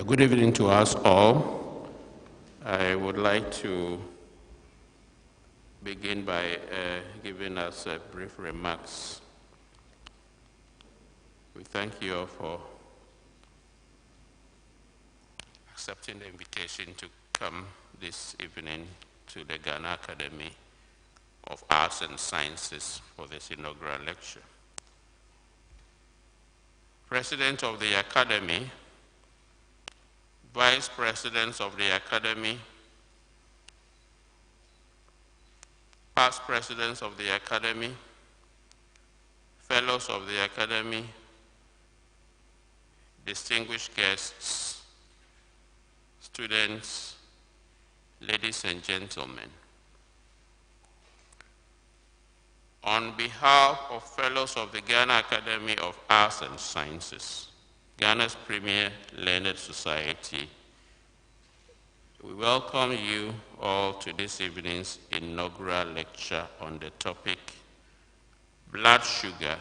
Good evening to us all. I would like to begin by giving us brief remarks. We thank you all for accepting the invitation to come this evening to the Ghana Academy of Arts and Sciences for this inaugural lecture. President of the Academy, Vice Presidents of the Academy, past Presidents of the Academy, Fellows of the Academy, distinguished guests, students, ladies and gentlemen. On behalf of Fellows of the Ghana Academy of Arts and Sciences, Ghana's premier learned society, we welcome you all to this evening's inaugural lecture on the topic, Blood Sugar,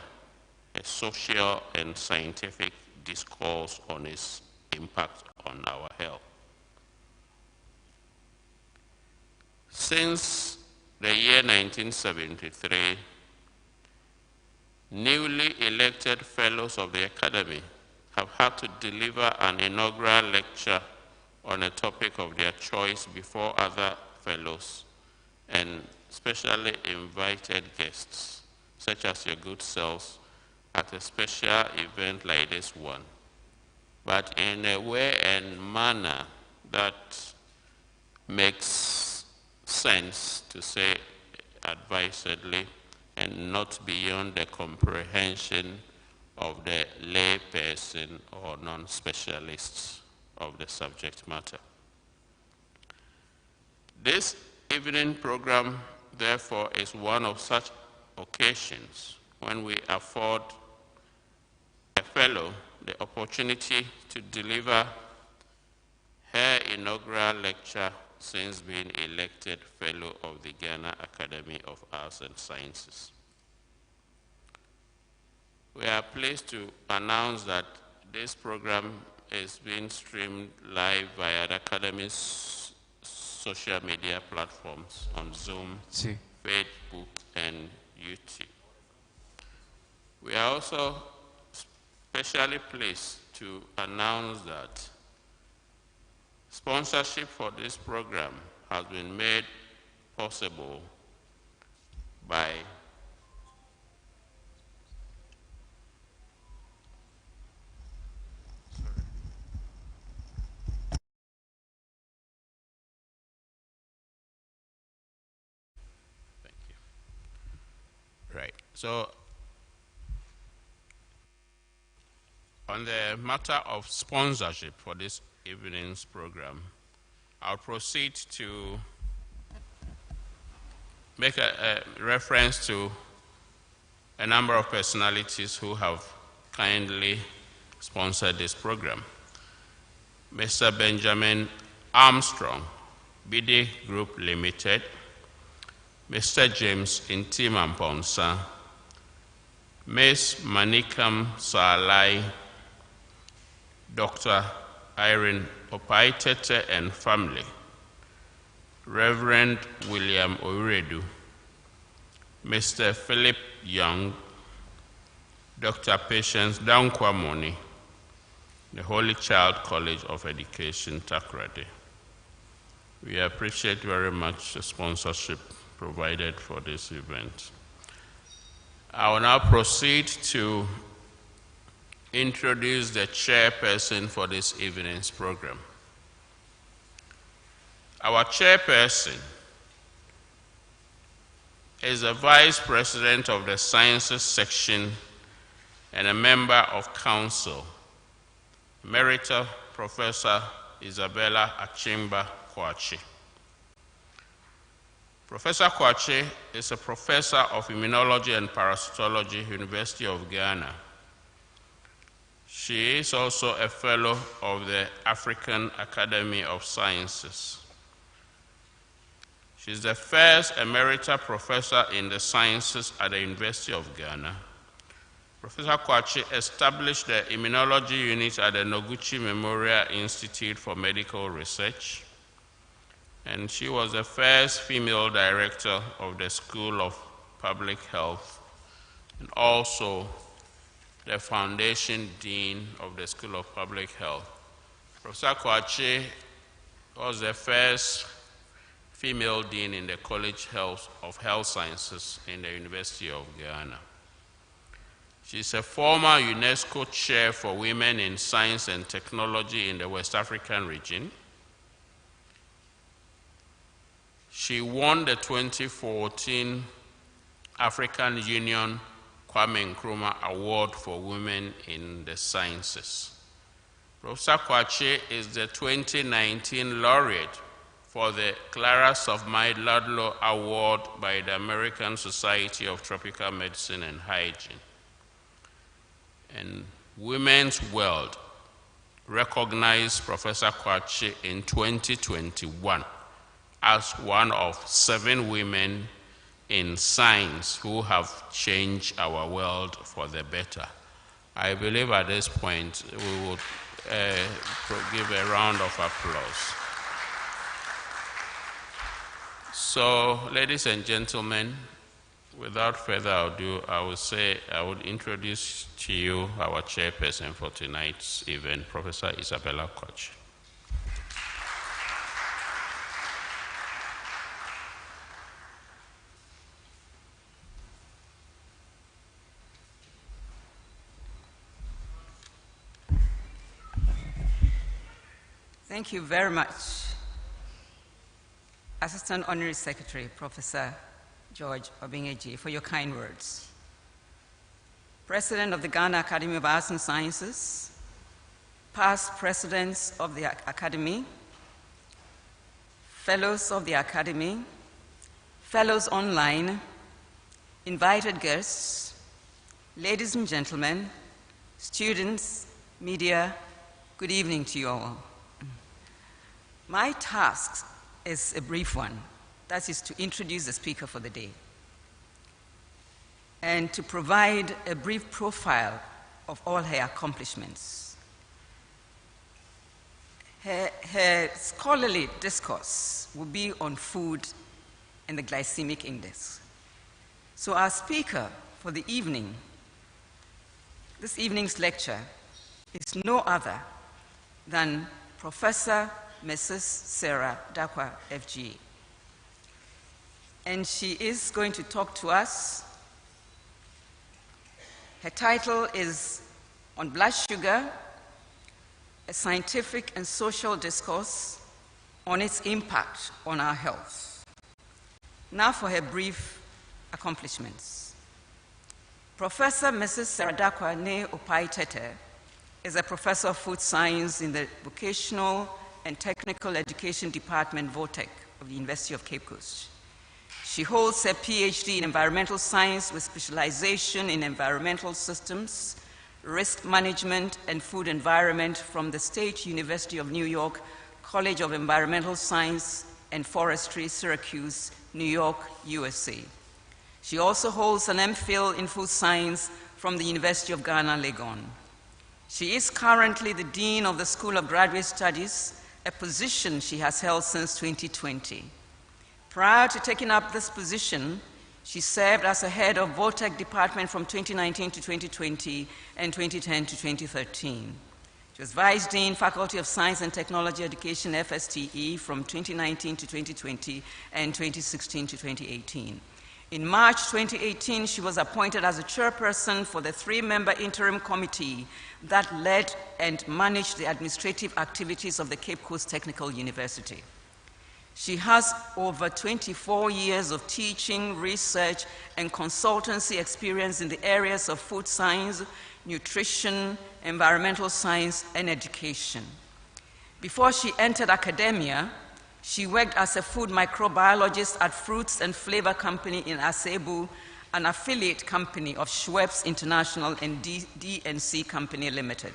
a social and scientific discourse on its impact on our health. Since the year 1973, newly elected Fellows of the Academy have had to deliver an inaugural lecture on a topic of their choice before other Fellows and specially invited guests, such as your good selves, at a special event like this one, but in a way and manner that makes sense, to say advisedly, and not beyond the comprehension of the lay person or non-specialists of the subject matter. This evening program, therefore, is one of such occasions when we afford a fellow the opportunity to deliver her inaugural lecture since being elected Fellow of the Ghana Academy of Arts and Sciences. We are pleased to announce that this program is being streamed live via the Academy's social media platforms on Zoom, Facebook, and YouTube. We are also especially pleased to announce that sponsorship for this program has been made possible by So, on the matter of sponsorship for this evening's program, I'll proceed to make a reference to a number of personalities who have kindly sponsored this program. Mr. Benjamin Armstrong, BD Group Limited, Mr. James Intimamponsa, Ms. Manikam Salai, Dr. Irene Opaitete and family, Reverend William Oiredu, Mr. Philip Young, Dr. Patience Dankwamoni, the Holy Child College of Education, Takoradi. We appreciate very much the sponsorship provided for this event. I will now proceed to introduce the chairperson for this evening's program. Our chairperson is the Vice President of the Sciences Section and a member of Council, Emerita Professor Isabella Achimba Kwachi. Professor Kwachi is a professor of immunology and parasitology, University of Ghana. She is also a fellow of the African Academy of Sciences. She is the first emerita professor in the sciences at the University of Ghana, Professor Kwachi established the immunology unit at the Noguchi Memorial Institute for Medical Research, and she was the first female director of the School of Public Health, and also the foundation dean of the School of Public Health. Professor Kwachi was the first female dean in the College of Health Sciences in the University of Ghana. She's a former UNESCO chair for women in science and technology in the West African region. She won the 2014 African Union Kwame Nkrumah Award for Women in the Sciences. Professor Kwachi is the 2019 laureate for the Clara Softmide-Ludlow Award by the American Society of Tropical Medicine and Hygiene. And Women's World recognized Professor Kwachi in 2021 as one of 7 women in science who have changed our world for the better. I believe at this point we would give a round of applause. So, ladies and gentlemen, without further ado, I would introduce to you our chairperson for tonight's event, Professor Isabella Kwachi. Thank you very much, Assistant Honorary Secretary, Professor George Obingeji, for your kind words. President of the Ghana Academy of Arts and Sciences, past presidents of the Academy, fellows of the Academy, fellows online, invited guests, ladies and gentlemen, students, media, good evening to you all. My task is a brief one. That is to introduce the speaker for the day and to provide a brief profile of all her accomplishments. Her scholarly discourse will be on food and the glycemic index. So our speaker for the evening, this evening's lecture, is no other than Professor Mrs. Sarah Darkwa, FGA. And she is going to talk to us. Her title is On Blood Sugar, a Scientific and Social Discourse on its Impact on Our Health. Now for her brief accomplishments. Professor Mrs. Sarah Darkwa Ne Opai Tete is a professor of food science in the Vocational and Technical Education Department, VOTEC, of the University of Cape Coast. She holds a PhD in environmental science with specialization in environmental systems, risk management, and food environment from the State University of New York College of Environmental Science and Forestry, Syracuse, New York, USA. She also holds an MPhil in food science from the University of Ghana, Legon. She is currently the Dean of the School of Graduate Studies, a position she has held since 2020. Prior to taking up this position, she served as a head of VOTEC department from 2019 to 2020 and 2010 to 2013. She was Vice Dean, Faculty of Science and Technology Education, FSTE, from 2019 to 2020 and 2016 to 2018. In March 2018, she was appointed as a chairperson for the 3-member interim committee that led and managed the administrative activities of the Cape Coast Technical University. She has over 24 years of teaching, research, and consultancy experience in the areas of food science, nutrition, environmental science, and education. Before she entered academia, she worked as a food microbiologist at Fruits and Flavor Company in Asebu, an affiliate company of Schweppes International and DNC Company Limited.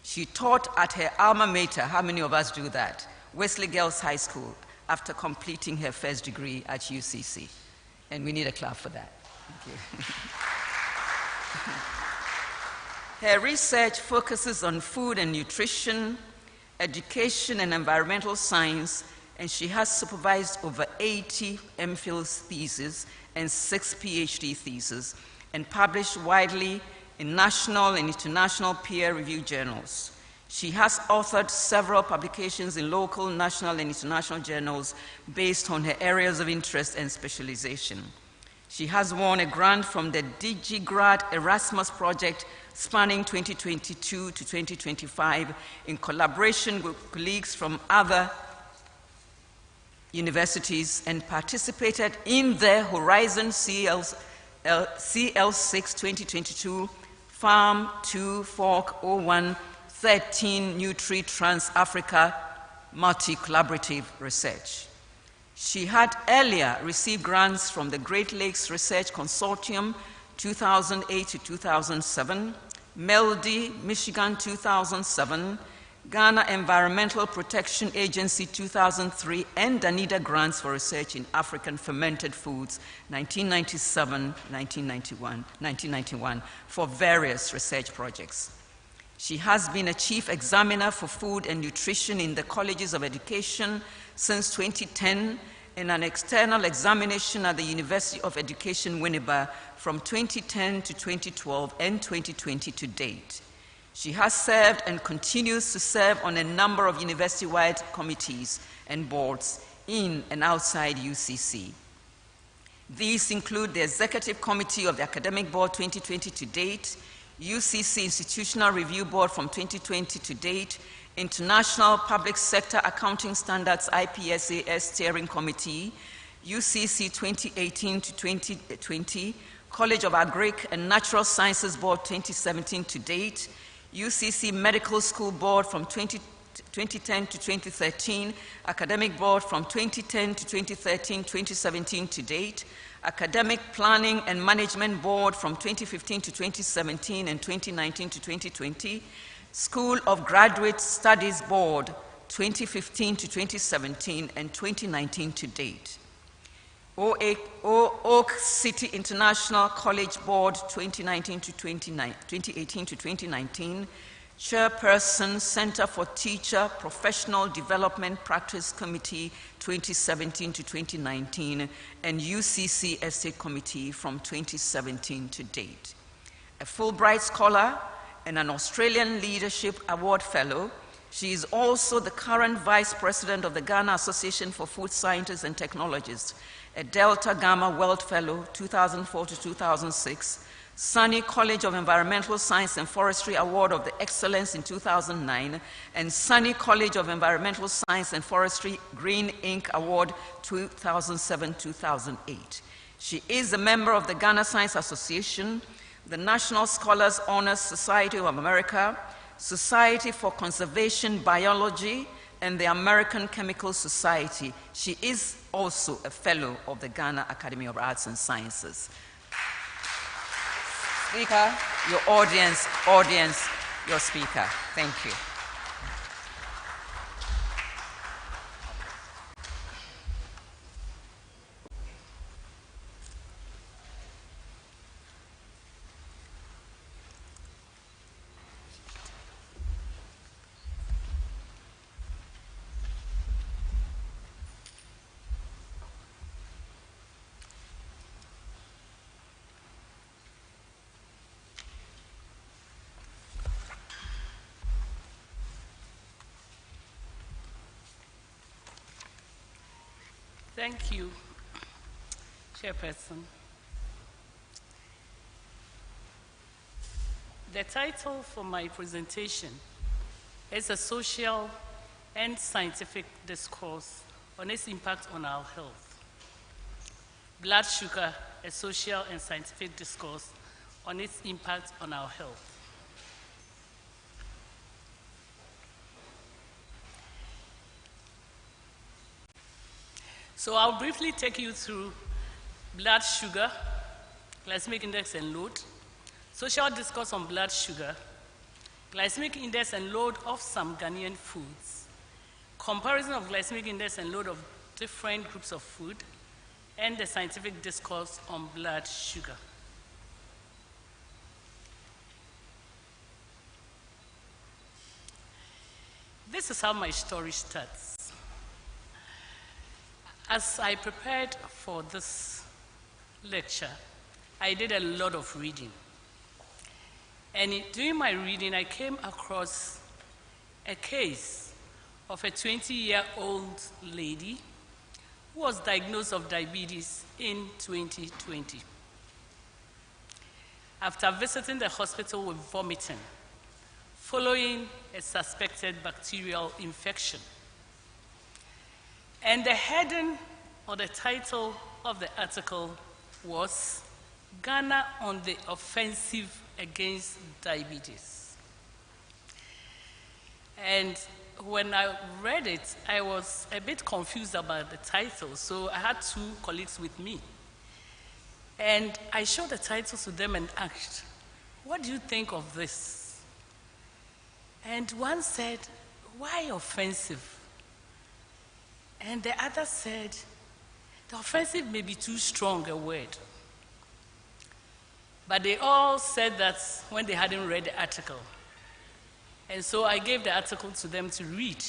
She taught at her alma mater, how many of us do that? Wesley Girls High School, after completing her first degree at UCC. And we need a clap for that. Thank you. Her research focuses on food and nutrition, education and environmental science, and she has supervised over 80 MPhil theses and 6 PhD theses, and published widely in national and international peer-reviewed journals. She has authored several publications in local, national, and international journals based on her areas of interest and specialization. She has won a grant from the DigiGrad Erasmus project spanning 2022 to 2025 in collaboration with colleagues from other universities, and participated in the Horizon CL6 2022 Farm 2 Fork 01 13 Nutri Trans-Africa multi-collaborative research. She had earlier received grants from the Great Lakes Research Consortium 2008 to 2007, MELDI, Michigan 2007, Ghana Environmental Protection Agency 2003, and Danida grants for research in African fermented foods 1991 for various research projects. She has been a chief examiner for food and nutrition in the colleges of education since 2010 and an external examination at the University of Education Winneba from 2010 to 2012 and 2020 to date. She has served and continues to serve on a number of university-wide committees and boards in and outside UCC. These include the Executive Committee of the Academic Board 2020 to date, UCC Institutional Review Board from 2020 to date, International Public Sector Accounting Standards IPSAS Steering Committee, UCC 2018 to 2020, College of Agric and Natural Sciences Board 2017 to date, UCC Medical School Board from 2010 to 2013, Academic Board from 2010 to 2013, 2017 to date, Academic Planning and Management Board from 2015 to 2017 and 2019 to 2020, School of Graduate Studies Board 2015 to 2017 and 2019 to date. Oak City International College Board 2018 to 2019, Chairperson, Center for Teacher Professional Development Practice Committee 2017 to 2019, and UCC Estate Committee from 2017 to date. A Fulbright Scholar and an Australian Leadership Award Fellow, she is also the current Vice President of the Ghana Association for Food Scientists and Technologists, a Delta Gamma World Fellow 2004 to 2006, Sunny College of Environmental Science and Forestry Award of the Excellence in 2009, and Sunny College of Environmental Science and Forestry Green Inc. Award 2007-2008. She is a member of the Ghana Science Association, the National Scholars Honors Society of America, Society for Conservation Biology, and the American Chemical Society. She is also a fellow of the Ghana Academy of Arts and Sciences. Speaker, your audience, your speaker. Thank you. Thank you, Chairperson. The title for my presentation is a social and scientific discourse on its impact on our health. Blood sugar, a social and scientific discourse on its impact on our health. So I'll briefly take you through blood sugar, glycemic index and load, social discourse on blood sugar, glycemic index and load of some Ghanaian foods, comparison of glycemic index and load of different groups of food, and the scientific discourse on blood sugar. This is how my story starts. As I prepared for this lecture, I did a lot of reading. And during my reading, I came across a case of a 20-year-old lady who was diagnosed of diabetes in 2020. After visiting the hospital with vomiting, following a suspected bacterial infection. And the heading or the title of the article was Ghana on the Offensive Against Diabetes. And when I read it, I was a bit confused about the title, so I had two colleagues with me. And I showed the title to them and asked, what do you think of this? And one said, why offensive? And the other said, the offensive may be too strong a word. But they all said that when they hadn't read the article. And so I gave the article to them to read.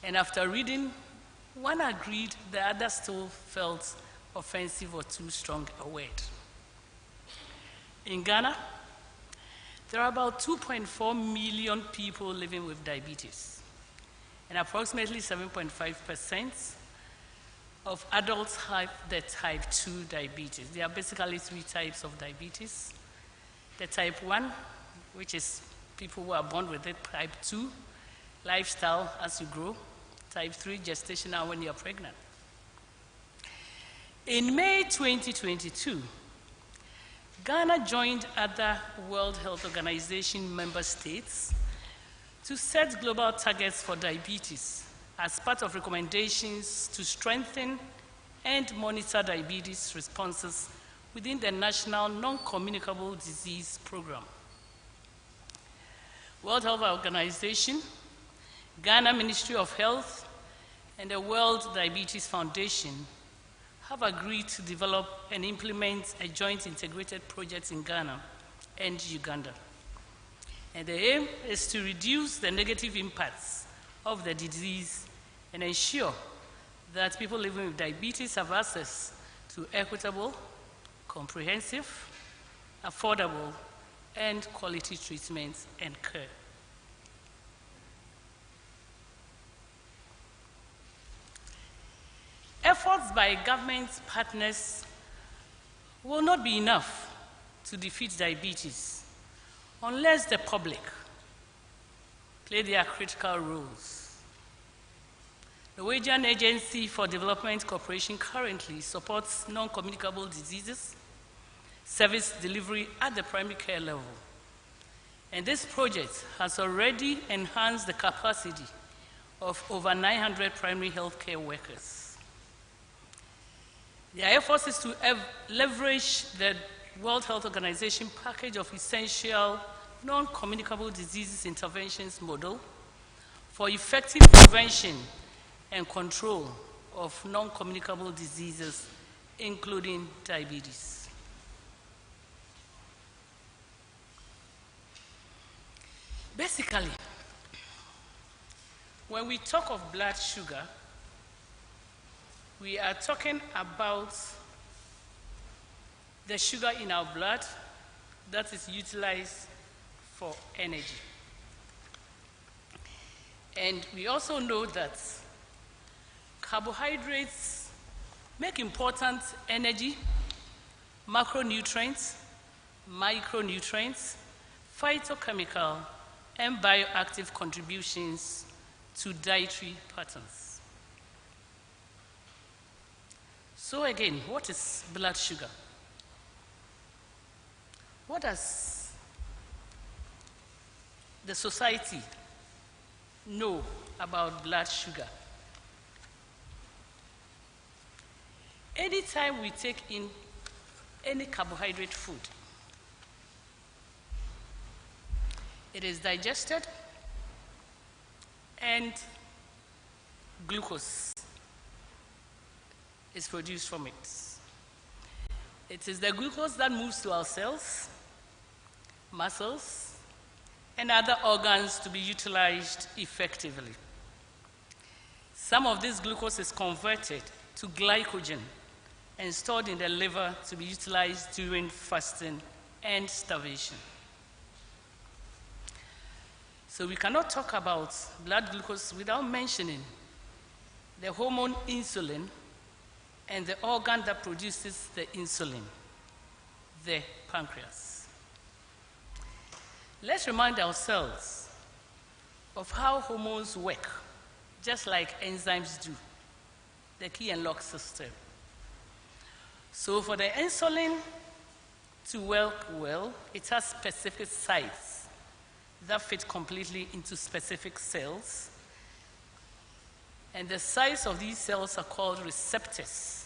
And after reading, one agreed, the other still felt offensive or too strong a word. In Ghana, there are about 2.4 million people living with diabetes, and approximately 7.5% of adults have the type 2 diabetes. There are basically three types of diabetes. The type 1, which is people who are born with it, type 2, lifestyle as you grow, type 3, gestational when you're pregnant. In May 2022, Ghana joined other World Health Organization member states to set global targets for diabetes as part of recommendations to strengthen and monitor diabetes responses within the National Non-Communicable Disease Program. World Health Organization, Ghana Ministry of Health, and the World Diabetes Foundation have agreed to develop and implement a joint integrated project in Ghana and Uganda. And the aim is to reduce the negative impacts of the disease and ensure that people living with diabetes have access to equitable, comprehensive, affordable, and quality treatment and care. Efforts by government partners will not be enough to defeat diabetes unless the public play their critical roles. The Norwegian Agency for Development Cooperation currently supports non-communicable diseases service delivery at the primary care level. And this project has already enhanced the capacity of over 900 primary health care workers. Their efforts is to leverage the World Health Organization package of essential non-communicable diseases interventions model for effective prevention and control of non-communicable diseases, including diabetes. Basically, when we talk of blood sugar, we are talking about the sugar in our blood that is utilized for energy. And we also know that carbohydrates make important energy, macronutrients, micronutrients, phytochemical, and bioactive contributions to dietary patterns. So again, what is blood sugar? What does the society know about blood sugar? Anytime we take in any carbohydrate food, it is digested and glucose is produced from it. It is the glucose that moves to our cells, muscles, and other organs to be utilized effectively. Some of this glucose is converted to glycogen and stored in the liver to be utilized during fasting and starvation. So we cannot talk about blood glucose without mentioning the hormone insulin and the organ that produces the insulin, the pancreas. Let's remind ourselves of how hormones work, just like enzymes do, the key and lock system. So for the insulin to work well, it has specific sites that fit completely into specific cells. And the size of these cells are called receptors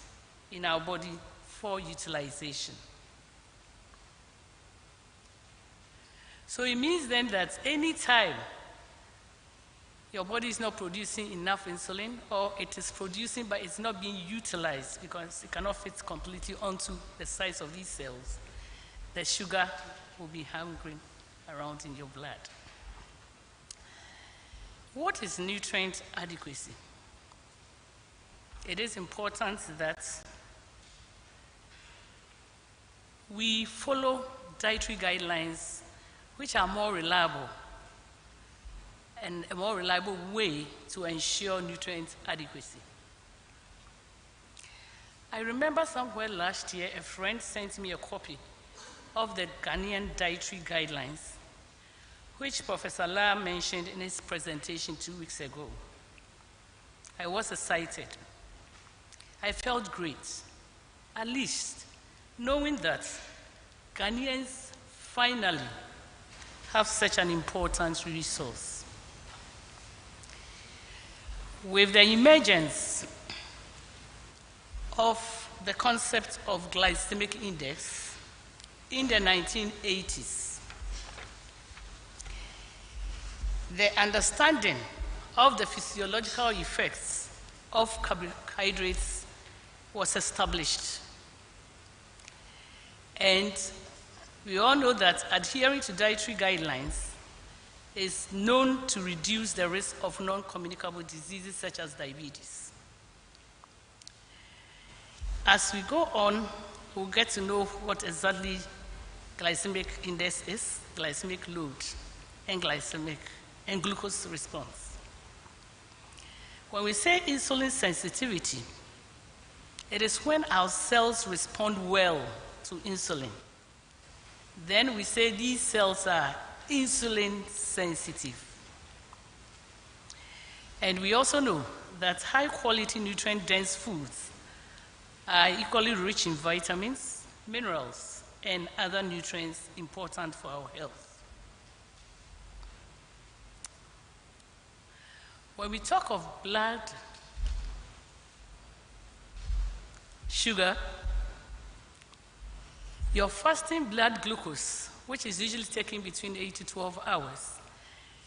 in our body for utilization. So it means then that any time your body is not producing enough insulin, or it is producing but it's not being utilized because it cannot fit completely onto the size of these cells, the sugar will be hungering around in your blood. What is nutrient adequacy? It is important that we follow dietary guidelines which are more reliable and a more reliable way to ensure nutrient adequacy. I remember somewhere last year, a friend sent me a copy of the Ghanaian dietary guidelines, which Professor La mentioned in his presentation 2 weeks ago. I was excited. I felt great, at least knowing that Ghanaians finally have such an important resource. With the emergence of the concept of glycemic index in the 1980s, the understanding of the physiological effects of carbohydrates was established. And we all know that adhering to dietary guidelines is known to reduce the risk of non-communicable diseases such as diabetes. As we go on, we'll get to know what exactly glycemic index is, glycemic load, and glucose response. When we say insulin sensitivity, it is when our cells respond well to insulin. Then we say these cells are insulin sensitive. And we also know that high quality nutrient dense foods are equally rich in vitamins, minerals, and other nutrients important for our health. When we talk of blood sugar, your fasting blood glucose, which is usually taken between 8 to 12 hours,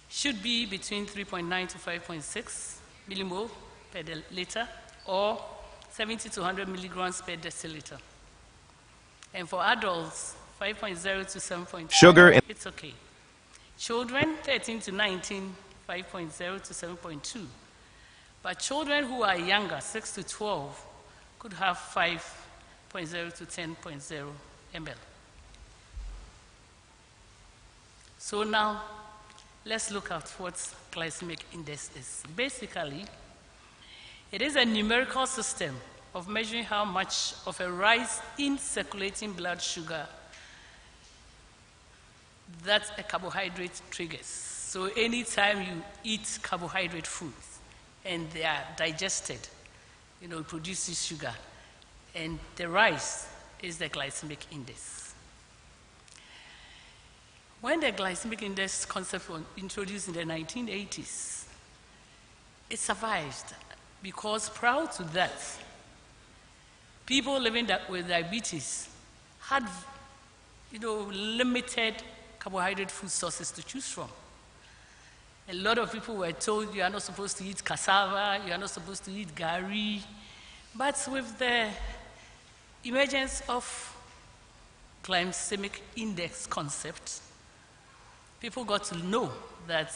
should be between 3.9 to 5.6 millimole per liter, or 70 to 100 milligrams per deciliter. And for adults, 5.0 to 7.2. Sugar. It's okay. Children, 13 to 19, 5.0 to 7.2. But children who are younger, 6 to 12, could have 5.0 to 10.0 ml. So now, let's look at what glycemic index is. Basically, it is a numerical system of measuring how much of a rise in circulating blood sugar that a carbohydrate triggers. So anytime you eat carbohydrate foods and they are digested, it produces sugar. And the rise is the glycemic index. When the glycemic index concept was introduced in the 1980s, it survived because prior to that, people living with diabetes had limited carbohydrate food sources to choose from. A lot of people were told you are not supposed to eat cassava, you are not supposed to eat gari. But with the emergence of glycemic index concept, people got to know that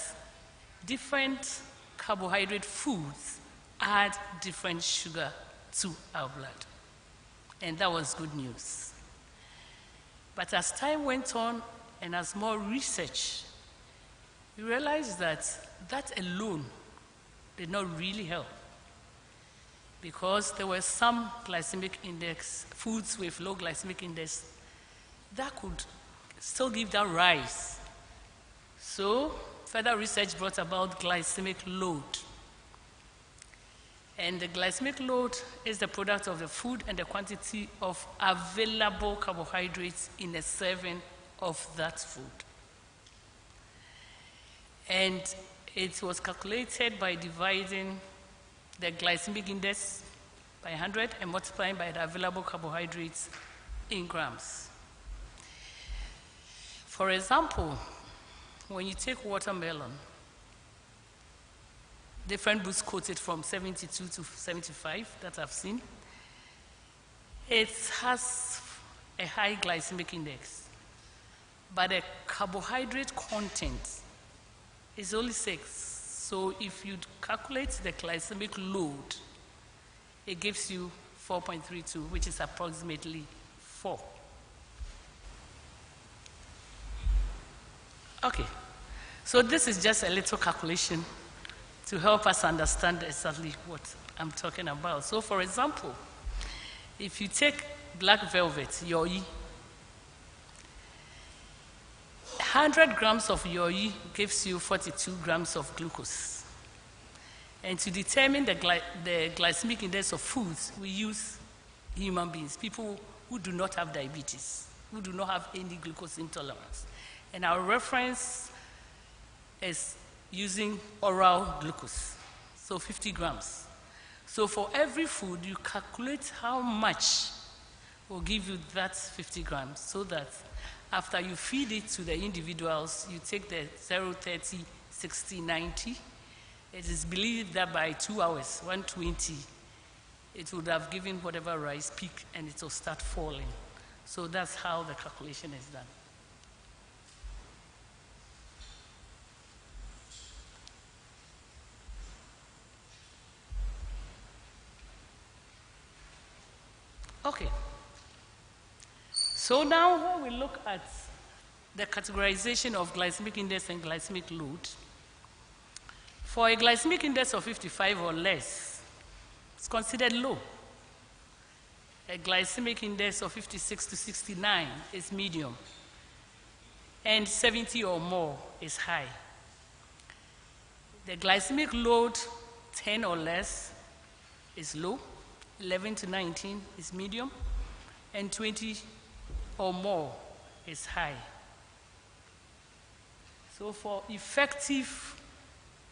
different carbohydrate foods add different sugar to our blood. And that was good news. But as time went on and as more research, we realized that that alone did not really help, because there were some glycemic index, foods with low glycemic index, that could still give that rise. So further research brought about glycemic load. And the glycemic load is the product of the food and the quantity of available carbohydrates in a serving of that food. And it was calculated by dividing the glycemic index by 100 and multiplying by the available carbohydrates in grams. For example, when you take watermelon, different books quoted from 72 to 75 that I've seen, it has a high glycemic index, but the carbohydrate content is only 6. So if you calculate the glycemic load, it gives you 4.32, which is approximately 4. Okay, so this is just a little calculation to help us understand exactly what I'm talking about. So for example, if you take black velvet, yoi, 100 grams of yoi gives you 42 grams of glucose. And to determine the glycemic index of foods, we use human beings, people who do not have diabetes, who do not have any glucose intolerance. And our reference is using oral glucose, so 50 grams. So for every food, you calculate how much will give you that 50 grams, so that after you feed it to the individuals, you take the 0, 30, 60, 90. It is believed that by 2 hours, 120, it would have given whatever rise peak and it will start falling. So that's how the calculation is done. Okay. So now when we look at the categorization of glycemic index and glycemic load, for a glycemic index of 55 or less, it's considered low. A glycemic index of 56 to 69 is medium, and 70 or more is high. The glycemic load 10 or less is low, 11 to 19 is medium, and 20 or more is high. So for effective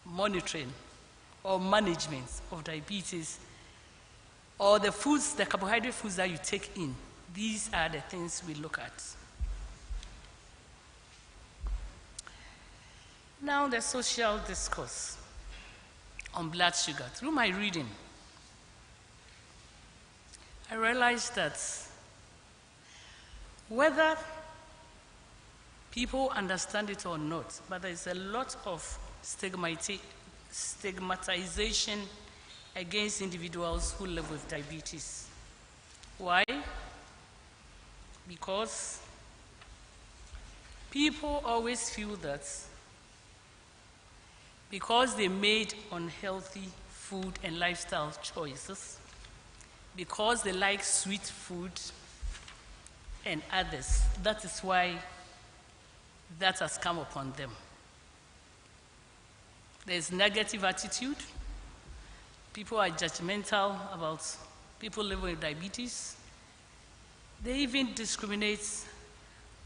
monitoring or management of diabetes, or the foods, the carbohydrate foods that you take in, these are the things we look at. Now the social discourse on blood sugar. Through my reading, I realized that whether people understand it or not, but there's a lot of stigmatization against individuals who live with diabetes. Why? Because people always feel that because they made unhealthy food and lifestyle choices, because they like sweet food and others, that is why that has come upon them. There's negative attitude. People are judgmental about people living with diabetes. They even discriminate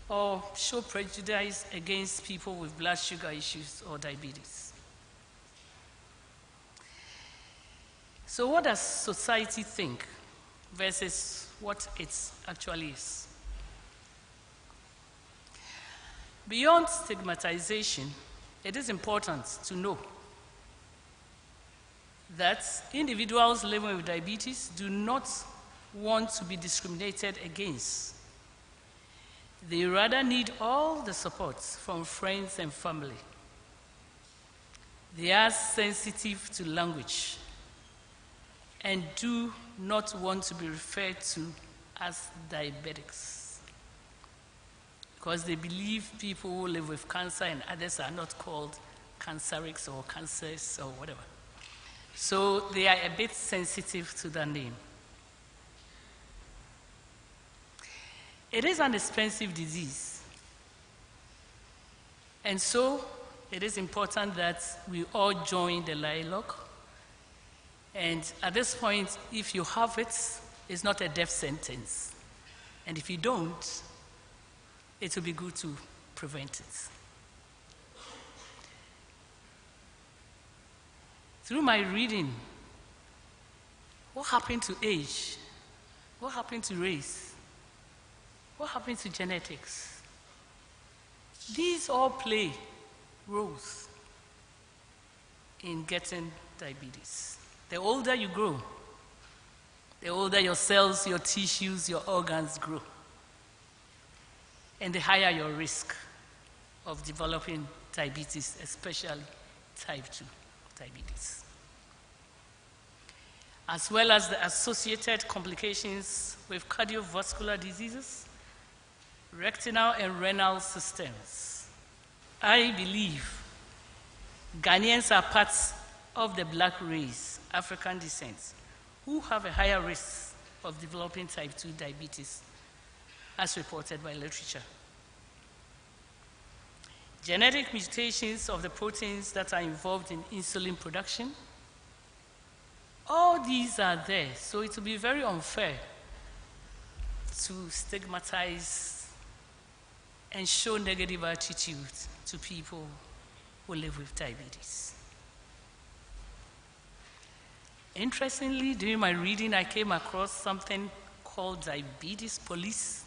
or show prejudice against people with blood sugar issues or diabetes. So what does society think versus what it actually is? Beyond stigmatization, it is important to know that individuals living with diabetes do not want to be discriminated against. They rather need all the support from friends and family. They are sensitive to language and do not want to be referred to as diabetics, because they believe people who live with cancer and others are not called cancerics or cancers or whatever. So they are a bit sensitive to that name. It is an expensive disease. And so it is important that we all join the dialogue. And at this point, if you have it, it's not a death sentence. And if you don't, it will be good to prevent it. Through my reading, what happened to age? What happened to race? What happened to genetics? These all play roles in getting diabetes. The older you grow, the older your cells, your tissues, your organs grow, and the higher your risk of developing diabetes, especially type 2 diabetes, as well as the associated complications with cardiovascular diseases, retinal and renal systems. I believe Ghanaians are parts of the black race, African descent, who have a higher risk of developing type 2 diabetes, as reported by literature. Genetic mutations of the proteins that are involved in insulin production, all these are there, so it will be very unfair to stigmatize and show negative attitude to people who live with diabetes. Interestingly, during my reading, I came across something called diabetes police.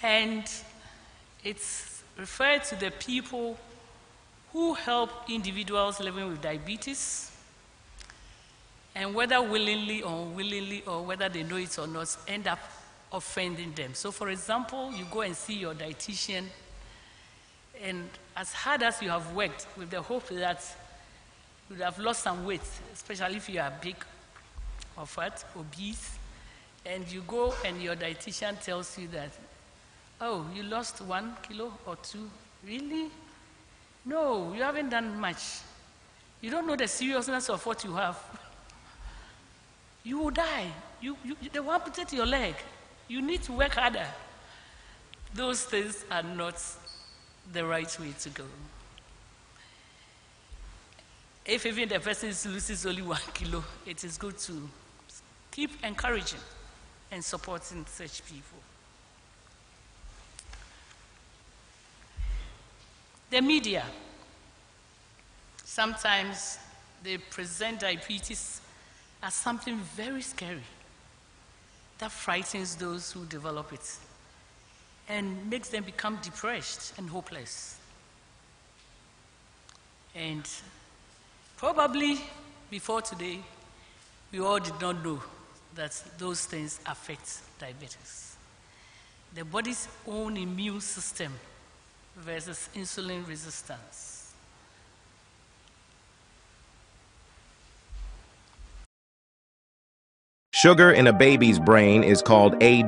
And it's referred to the people who help individuals living with diabetes, and whether willingly or unwillingly, or whether they know it or not, end up offending them. So for example, you go and see your dietitian, and as hard as you have worked with the hope that you would have lost some weight, especially if you are big or fat, obese, and you go and your dietitian tells you that, oh, you lost 1 kilo or 2, really? No, you haven't done much. You don't know the seriousness of what you have. You will die. They will amputate your leg. You need to work harder. Those things are not the right way to go. If even the person loses only 1 kilo, it is good to keep encouraging and supporting such people. The media, sometimes they present diabetes as something very scary that frightens those who develop it and makes them become depressed and hopeless. And probably before today, we all did not know that those things affect diabetes. The body's own immune system versus insulin resistance. Sugar in a baby's brain is called ADHD.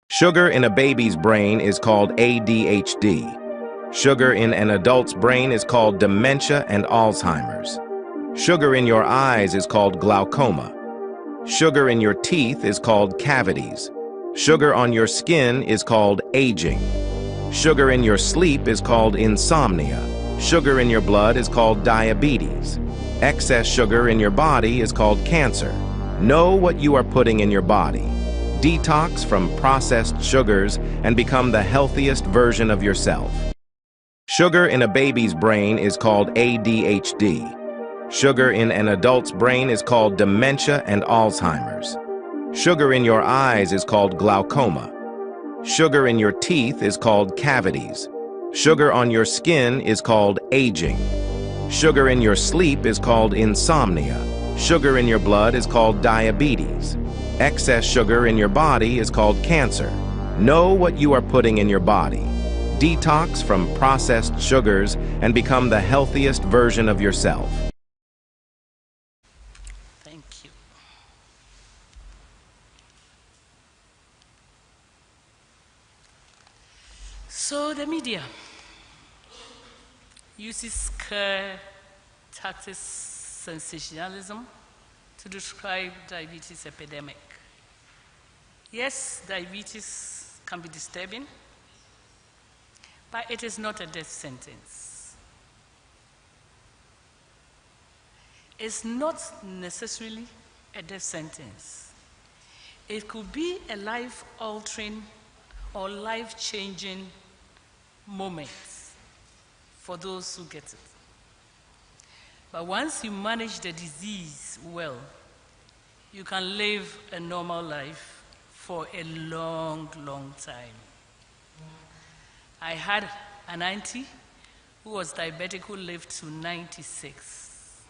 Sugar in a baby's brain is called ADHD. Sugar in an adult's brain is called dementia and Alzheimer's. Sugar in your eyes is called glaucoma. Sugar in your teeth is called cavities. Sugar on your skin is called aging. Sugar in your sleep is called insomnia. Sugar in your blood is called diabetes. Excess sugar in your body is called cancer. Know what you are putting in your body. Detox from processed sugars and become the healthiest version of yourself. Sugar in a baby's brain is called ADHD. Sugar in an adult's brain is called dementia and Alzheimer's. Sugar in your eyes is called glaucoma. Sugar in your teeth is called cavities. Sugar on your skin is called aging. Sugar in your sleep is called insomnia. Sugar in your blood is called diabetes. Excess sugar in your body is called cancer. Know what you are putting in your body. Detox from processed sugars and become the healthiest version of yourself. Thank you. So the media uses scare tactics, sensationalism to describe diabetes epidemic. Yes, diabetes can be disturbing, but it is not a death sentence. It's not necessarily a death sentence. It could be a life-altering or life-changing moment for those who get it. But once you manage the disease well, you can live a normal life for a long, long time. I had an auntie who was diabetic who lived to 96.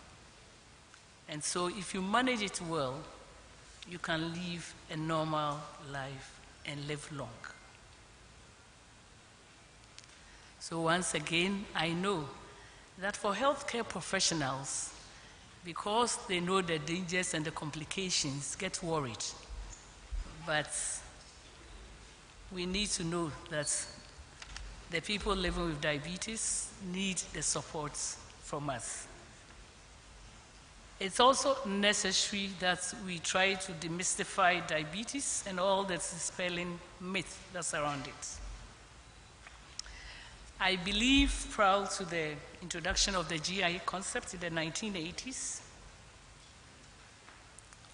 And so if you manage it well, you can live a normal life and live long. So once again, I know that for healthcare professionals, because they know the dangers and the complications, get worried. But we need to know that the people living with diabetes need the support from us. It's also necessary that we try to demystify diabetes and all the spelling myth that's around it. I believe, prior to the introduction of the GI concept in the 1980s,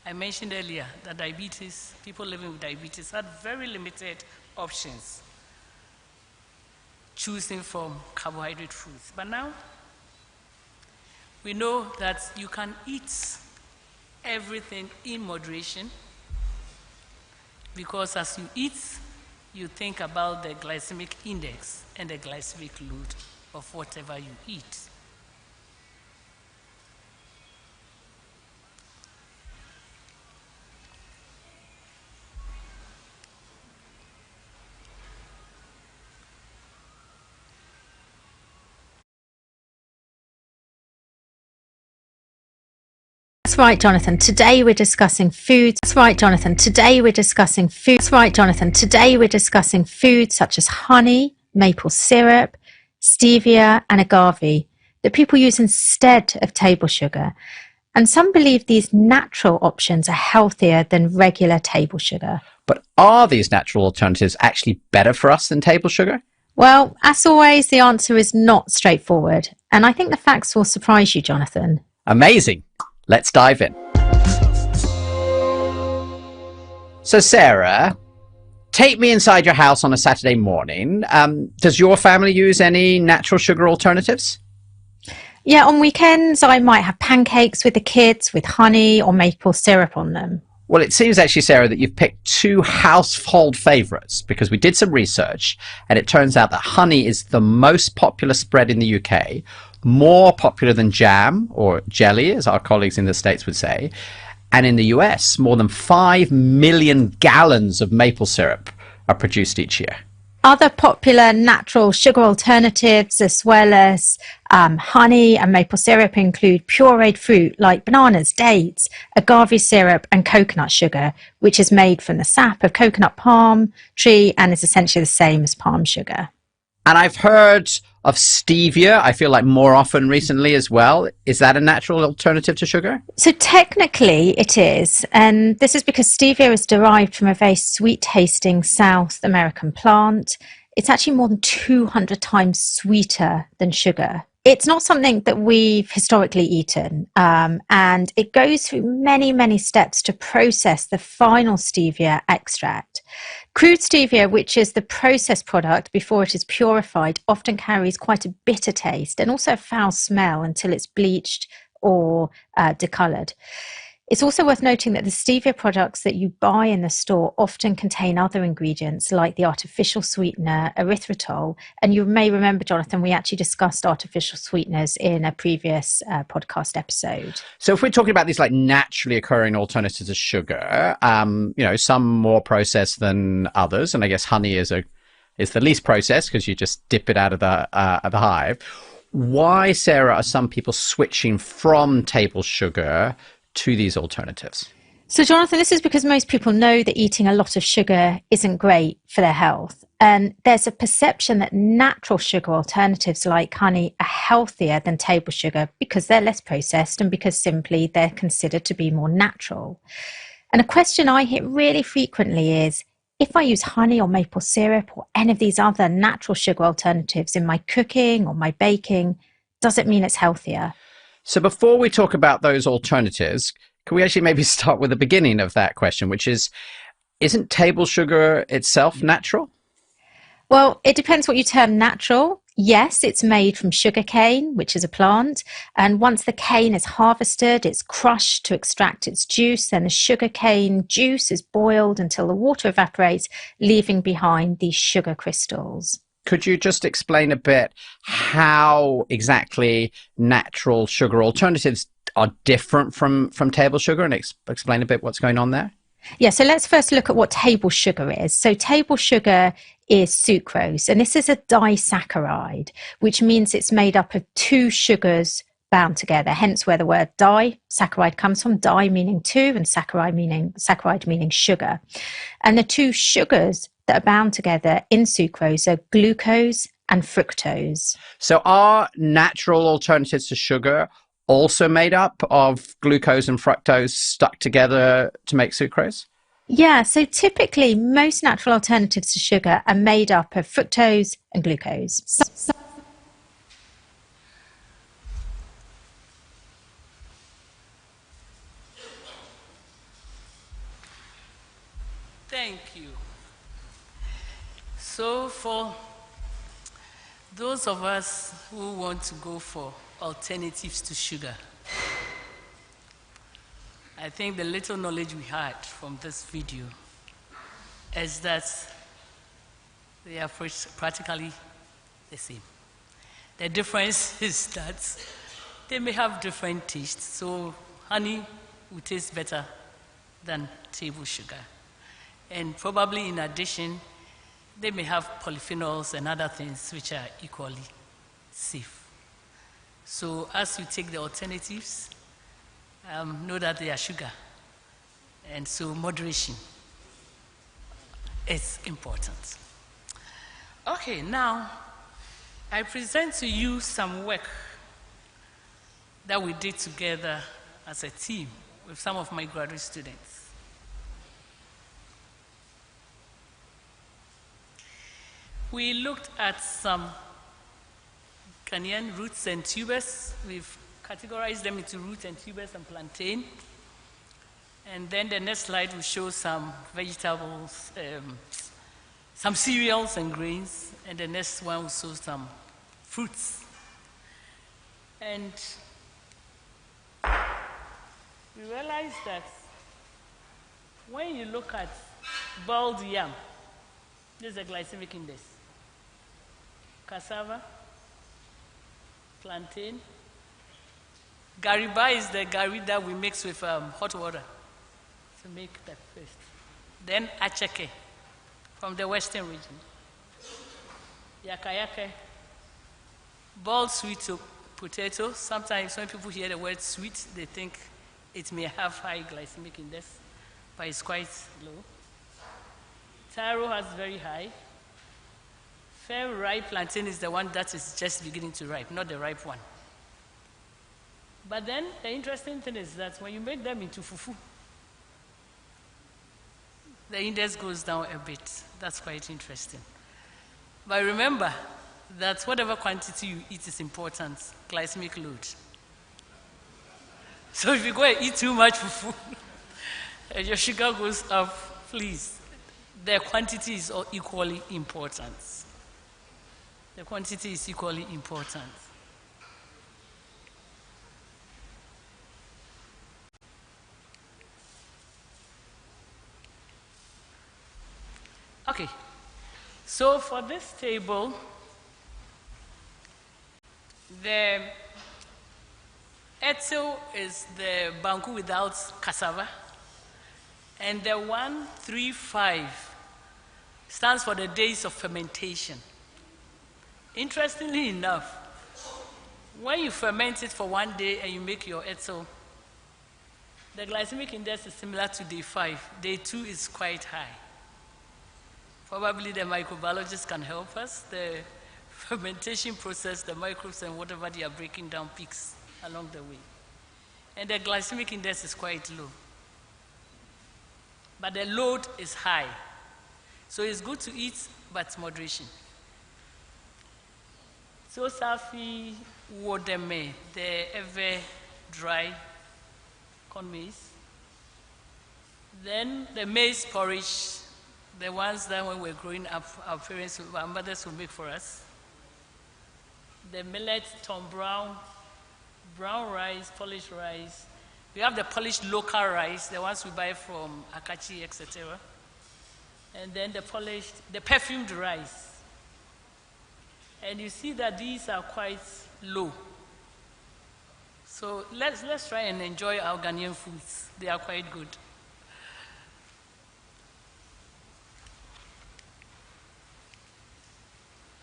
I mentioned earlier that diabetes, people living with diabetes had very limited options, choosing from carbohydrate foods. But now, we know that you can eat everything in moderation, because as you eat, you think about the glycemic index and the glycemic load of whatever you eat. That's right, Jonathan. Today we're discussing foods. That's right, Jonathan. Today we're discussing food. That's right, Jonathan. Today we're discussing foods such as honey, maple syrup, stevia, and agave that people use instead of table sugar. And some believe these natural options are healthier than regular table sugar. But are these natural alternatives actually better for us than table sugar? Well, as always, the answer is not straightforward. And I think the facts will surprise you, Jonathan. Amazing. Let's dive in. So, Sarah, take me inside your house on a Saturday morning. Does your family use any natural sugar alternatives? Yeah, on weekends, I might have pancakes with the kids with honey or maple syrup on them. Well, it seems actually, Sarah, that you've picked two household favorites, because we did some research and it turns out that honey is the most popular spread in the UK, more popular than jam or jelly, as our colleagues in the States would say. And in the US, more than 5 million gallons of maple syrup are produced each year. Other popular natural sugar alternatives, as well as honey and maple syrup, include pureed fruit like bananas, dates, agave syrup, and coconut sugar, which is made from the sap of coconut palm tree and is essentially the same as palm sugar. And I've heard of stevia, I feel like more often recently as well. Is that a natural alternative to sugar? So technically it is, and this is because stevia is derived from a very sweet-tasting South American plant. It's actually more than 200 times sweeter than sugar. It's not something that we've historically eaten, and it goes through many, many steps to process the final stevia extract. Crude stevia, which is the processed product before it is purified, often carries quite a bitter taste and also a foul smell until it's bleached or decoloured. It's also worth noting that the stevia products that you buy in the store often contain other ingredients like the artificial sweetener erythritol. And you may remember, Jonathan, we actually discussed artificial sweeteners in a previous podcast episode. So if we're talking about these like naturally occurring alternatives to sugar, some more processed than others, and I guess honey is the least processed because you just dip it out of the hive. Why, Sarah, are some people switching from table sugar to these alternatives? So, Jonathan, this is because most people know that eating a lot of sugar isn't great for their health. And there's a perception that natural sugar alternatives like honey are healthier than table sugar because they're less processed and because simply they're considered to be more natural. And a question I hear really frequently is, if I use honey or maple syrup or any of these other natural sugar alternatives in my cooking or my baking, does it mean it's healthier? So before we talk about those alternatives, can we actually maybe start with the beginning of that question, which is, isn't table sugar itself natural? Well, it depends what you term natural. Yes, it's made from sugarcane, which is a plant. And once the cane is harvested, it's crushed to extract its juice. Then the sugarcane juice is boiled until the water evaporates, leaving behind these sugar crystals. Could you just explain a bit how exactly natural sugar alternatives are different from table sugar and explain a bit what's going on there? Yeah, so let's first look at what table sugar is. So table sugar is sucrose, and this is a disaccharide, which means it's made up of two sugars bound together, hence where the word disaccharide comes from, di meaning two and saccharide meaning sugar. And the two sugars that are bound together in sucrose are glucose and fructose. So are natural alternatives to sugar also made up of glucose and fructose stuck together to make sucrose? Yeah, so typically most natural alternatives to sugar are made up of fructose and glucose. Thank you. So for those of us who want to go for alternatives to sugar, I think the little knowledge we had from this video is that they are practically the same. The difference is that they may have different tastes. So honey will taste better than table sugar. And probably in addition, they may have polyphenols and other things which are equally safe. So as you take the alternatives, know that they are sugar. And so moderation is important. Okay, now I present to you some work that we did together as a team with some of my graduate students. We looked at some Ghanaian roots and tubers. We've categorized them into root and tubers and plantain. And then the next slide will show some vegetables, some cereals and grains. And the next one will show some fruits. And we realized that when you look at boiled yam, this is a glycemic index. Cassava, plantain. Gariba is the gari that we mix with hot water to make that paste. Then acheke from the western region. Yakayake, boiled sweet potato. Sometimes when people hear the word sweet, they think it may have high glycemic index, but it's quite low. Taro has very high. Fair ripe plantain is the one that is just beginning to ripe, not the ripe one. But then the interesting thing is that when you make them into fufu, the index goes down a bit. That's quite interesting. But remember that whatever quantity you eat is important, glycemic load. So if you go and eat too much fufu and your sugar goes up, please, the quantity is equally important. The quantity is equally important. So for this table, the etzel is the banku without cassava, and the 135 stands for the days of fermentation. Interestingly enough, when you ferment it for 1 day and you make your etzel, the glycemic index is similar to day 5. Day 2 is quite high. Probably the microbiologists can help us. The fermentation process, the microbes and whatever they are breaking down peaks along the way. And the glycemic index is quite low. But the load is high. So it's good to eat, but moderation. So Safi Wodeme, the ever dry corn maize. Then the maize porridge, the ones that when we were growing up, our parents, our mothers would make for us. The millet, Tom Brown, brown rice, polished rice. We have the polished local rice, the ones we buy from Akachi, etc. And then the perfumed rice. And you see that these are quite low. So let's try and enjoy our Ghanaian foods. They are quite good.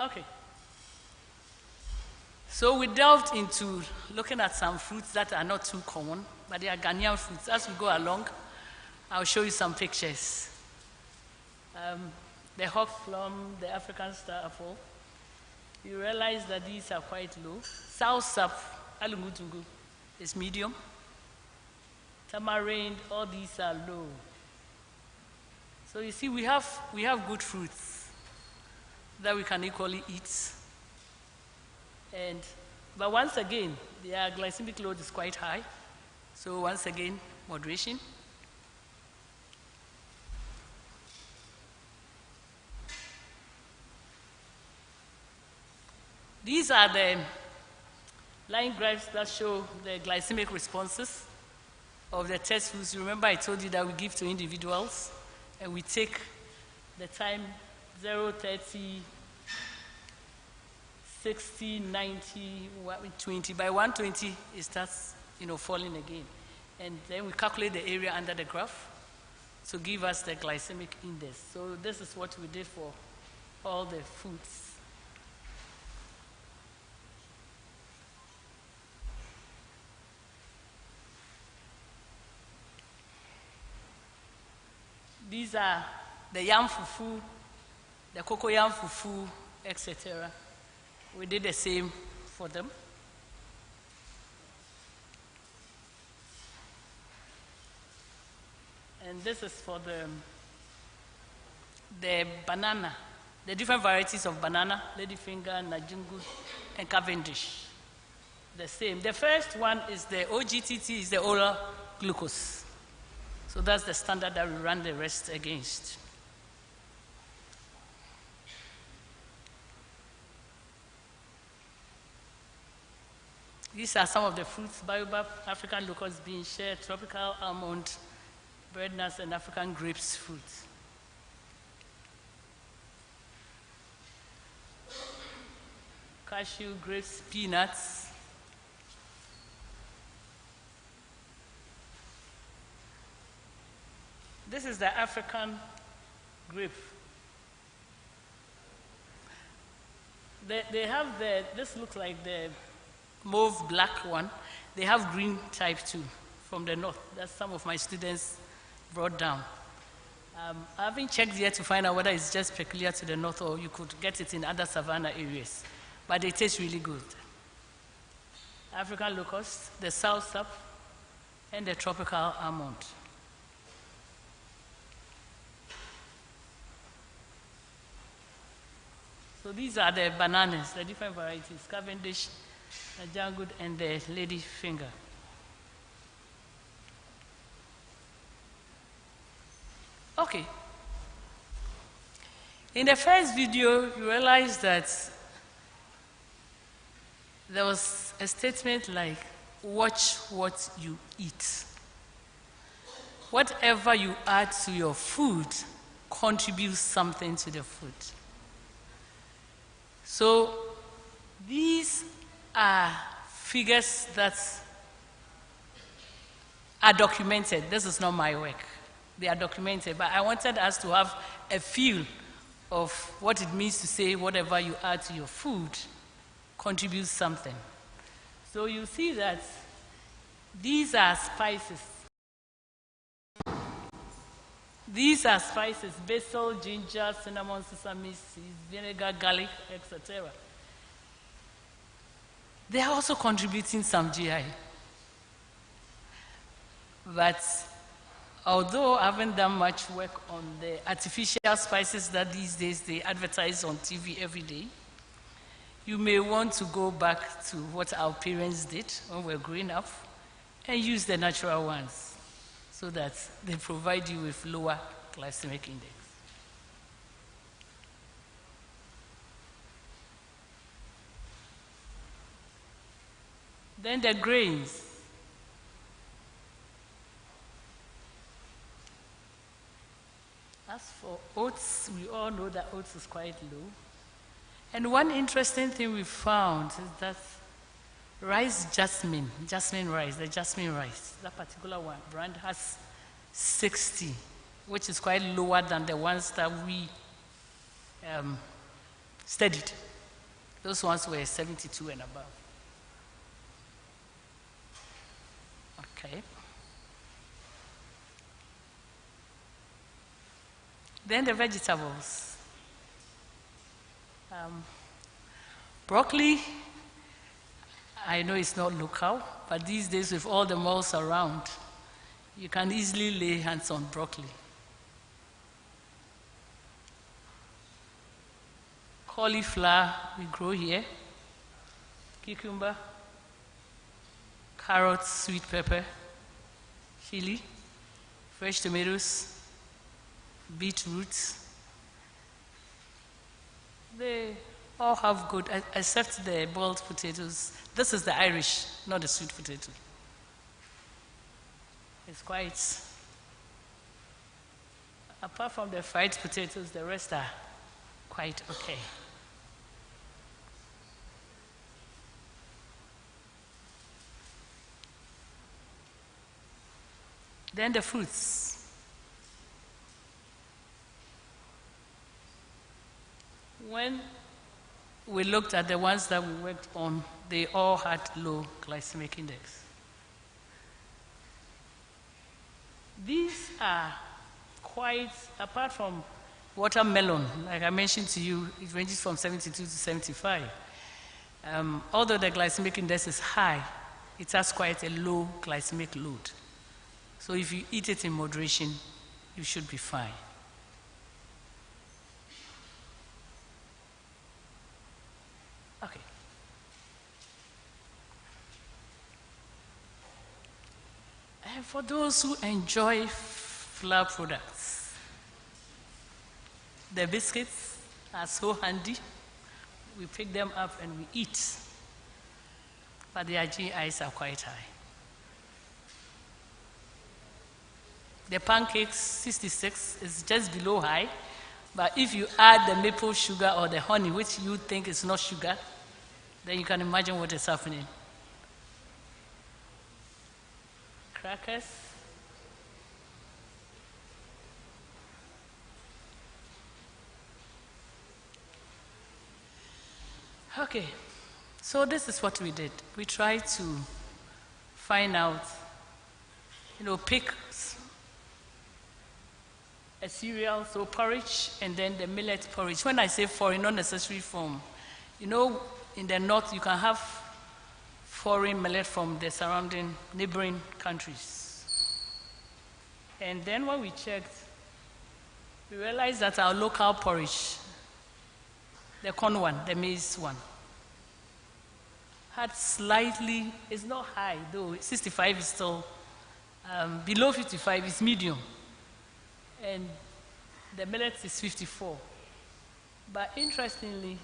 Okay. So we delved into looking at some fruits that are not too common, but they are Ghanaian fruits. As we go along, I'll show you some pictures. The hawk plum, the African star apple. You realize that these are quite low. Soursop, alungutungu, is medium. Tamarind, all these are low. So you see, we have good fruits that we can equally eat. But once again, their glycemic load is quite high. So once again, moderation. These are the line graphs that show the glycemic responses of the test foods. Remember I told you that we give to individuals, and we take the time 0, 30, 60, 90, 120. By 120, it starts, falling again. And then we calculate the area under the graph to give us the glycemic index. So this is what we did for all the foods. These are the yam fufu, the cocoa yam fufu, etc. We did the same for them. And this is for the banana, the different varieties of banana, ladyfinger, najungu, and Cavendish. The same. The first one is the OGTT, is the oral glucose. So that's the standard that we run the rest against. These are some of the fruits: baobab, African locust bean, share, tropical almond, bread nuts, and African grapes fruits. Cashew, grapes, peanuts. This is the African grape. They have this looks like the mauve black one. They have green type too from the north. That's some of my students brought down. I haven't checked yet to find out whether it's just peculiar to the north or you could get it in other savanna areas. But they taste really good. African locust, the soursop, and the tropical almond. So these are the bananas, the different varieties: Cavendish, the Jangud, and the ladyfinger. Okay. In the first video, you realize that there was a statement like, watch what you eat. Whatever you add to your food contributes something to the food. So these are figures that are documented. This is not my work. They are documented, but I wanted us to have a feel of what it means to say whatever you add to your food contributes something. So you see that these are spices. These are spices: basil, ginger, cinnamon, sesame seeds, vinegar, garlic, etc. They are also contributing some GI. But although I haven't done much work on the artificial spices that these days they advertise on TV every day, you may want to go back to what our parents did when we were growing up and use the natural ones so that they provide you with lower glycemic index. Then the grains. As for oats, we all know that oats is quite low. And one interesting thing we found is that rice jasmine rice, the jasmine rice, that particular one brand has 60, which is quite lower than the ones that we studied. Those ones were 72 and above. Okay. Then the vegetables. Broccoli, I know it's not local, but these days with all the malls around, you can easily lay hands on broccoli. Cauliflower, we grow here. Cucumber, carrots, sweet pepper, chili, fresh tomatoes, beetroot. They all have good, except the boiled potatoes. This is the Irish, not the sweet potato. It's quite, apart from the fried potatoes, the rest are quite okay. Then the fruits. When we looked at the ones that we worked on, they all had low glycemic index. These are quite, apart from watermelon, like I mentioned to you, it ranges from 72 to 75. Although the glycemic index is high, it has quite a low glycemic load. So if you eat it in moderation, you should be fine. Okay. And for those who enjoy flour products, the biscuits are so handy. We pick them up and we eat, but their GIs are quite high. The pancakes, 66, is just below high, but if you add the maple sugar or the honey, which you think is not sugar, then you can imagine what is happening. Crackers. Okay, so this is what we did. We tried to find out, pick a cereal, so porridge, and then the millet porridge. When I say foreign, not necessarily from, in the north you can have foreign millet from the surrounding neighboring countries. And then when we checked, we realized that our local porridge, the corn one, the maize one, had slightly, it's not high though, 65 is still, below 55 is medium. And the millet is 54. But interestingly,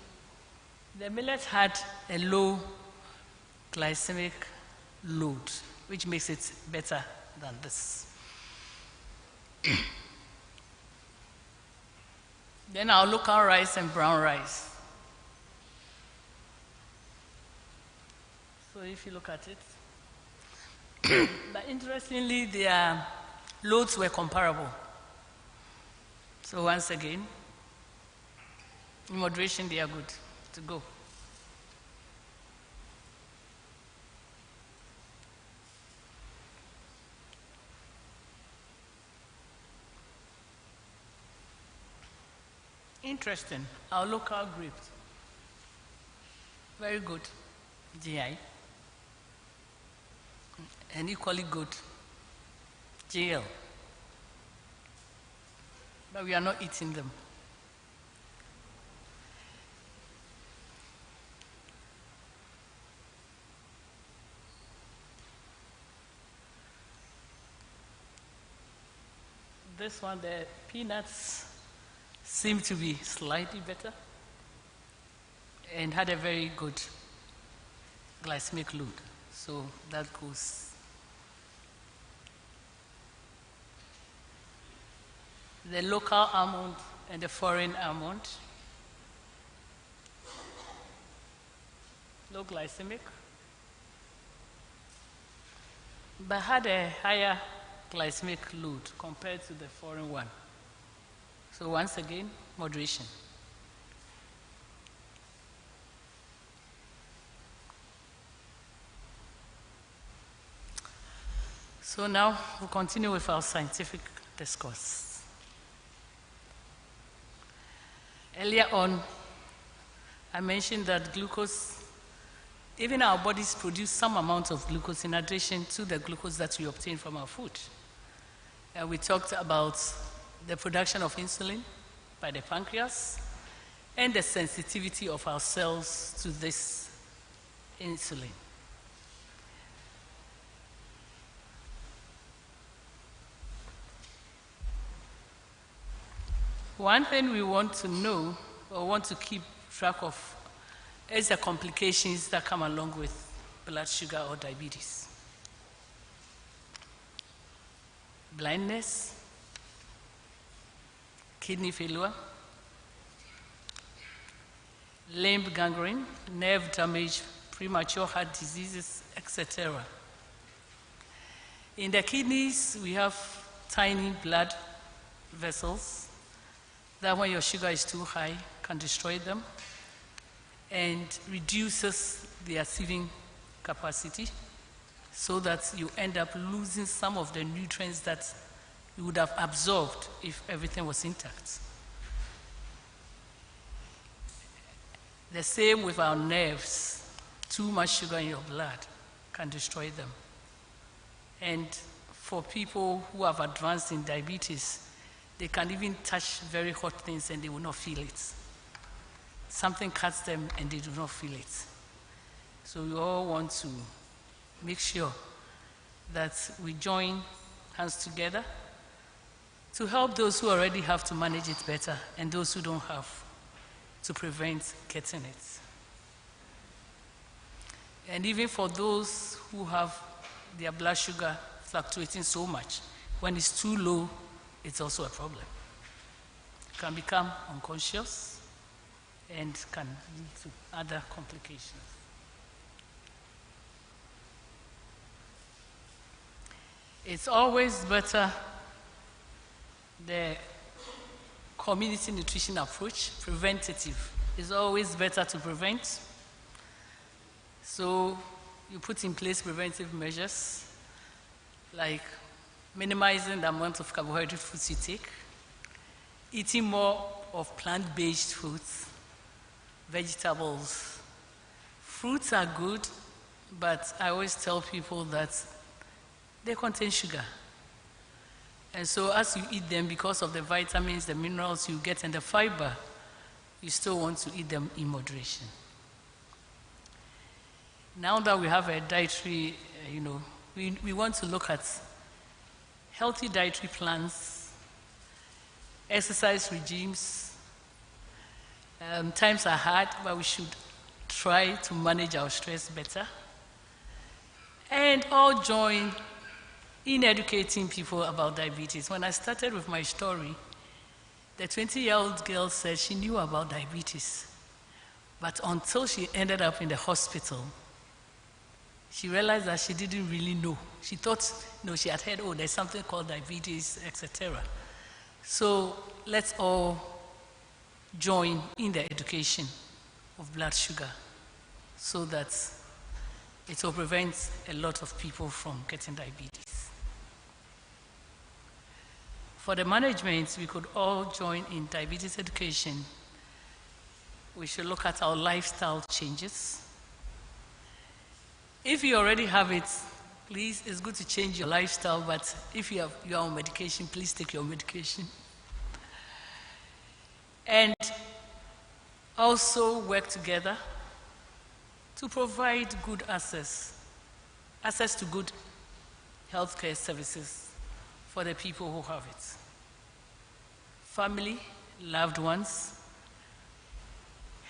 the millet had a low glycemic load, which makes it better than this. Then our local rice and brown rice. So if you look at it, but interestingly, their loads were comparable. So once again, in moderation, they are good to go. Interesting. Our local grapes. Very good. GI. And equally good. GL. But we are not eating them. This one, the peanuts seem to be slightly better and had a very good glycemic load. So that goes. The local almond and the foreign almond. Low glycemic, but had a higher glycemic load compared to the foreign one. So once again, moderation. So now we'll continue with our scientific discourse. Earlier on, I mentioned that glucose, even our bodies produce some amount of glucose in addition to the glucose that we obtain from our food. We talked about the production of insulin by the pancreas and the sensitivity of our cells to this insulin. One thing we want to know or want to keep track of is the complications that come along with blood sugar or diabetes. Blindness, kidney failure, limb gangrene, nerve damage, premature heart diseases, etc. In the kidneys, we have tiny blood vessels that when your sugar is too high can destroy them and reduces their sieving capacity so that you end up losing some of the nutrients that you would have absorbed if everything was intact. The same with our nerves. Too much sugar in your blood can destroy them. And for people who have advanced in diabetes, they can even touch very hot things and they will not feel it. Something cuts them and they do not feel it. So we all want to make sure that we join hands together to help those who already have to manage it better and those who don't have to prevent getting it. And even for those who have their blood sugar fluctuating so much, when it's too low, it's also a problem. You can become unconscious and can lead to other complications. It's always better, the community nutrition approach, preventative, is always better to prevent. So you put in place preventive measures like minimizing the amount of carbohydrate foods you take, eating more of plant-based foods, vegetables. Fruits are good, but I always tell people that they contain sugar. And so as you eat them, because of the vitamins, the minerals you get, and the fiber, you still want to eat them in moderation. Now that we have a dietary, we want to look at healthy dietary plans, exercise regimes. Times are hard, but we should try to manage our stress better. And all join in educating people about diabetes. When I started with my story, the 20-year-old girl said she knew about diabetes, but until she ended up in the hospital, she realized that she didn't really know. She thought, she had heard, there's something called diabetes, etc. So let's all join in the education of blood sugar so that it will prevent a lot of people from getting diabetes. For the management, we could all join in diabetes education. We should look at our lifestyle changes. If you already have it, please, it's good to change your lifestyle, but if you are on medication, please take your medication. And also work together to provide good access to good healthcare services for the people who have it. Family, loved ones,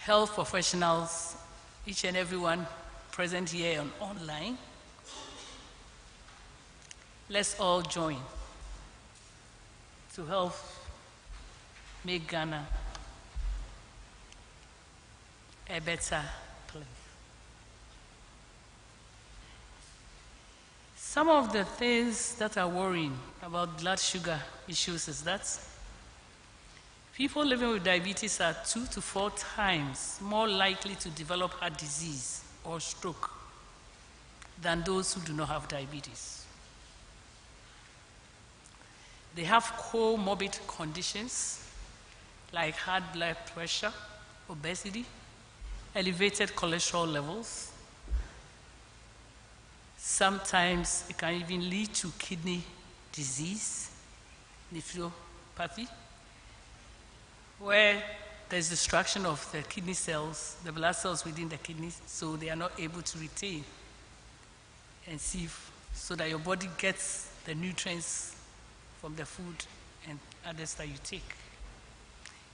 health professionals, each and everyone present here and online. Let's all join to help make Ghana a better place. Some of the things that are worrying about blood sugar issues is that people living with diabetes are 2 to 4 times more likely to develop heart disease or stroke than those who do not have diabetes. They have comorbid conditions like high blood pressure, obesity, elevated cholesterol levels. Sometimes it can even lead to kidney disease, nephropathy, where there's destruction of the kidney cells, the blood cells within the kidneys, so they are not able to retain and sieve, so that your body gets the nutrients from the food and others that you take.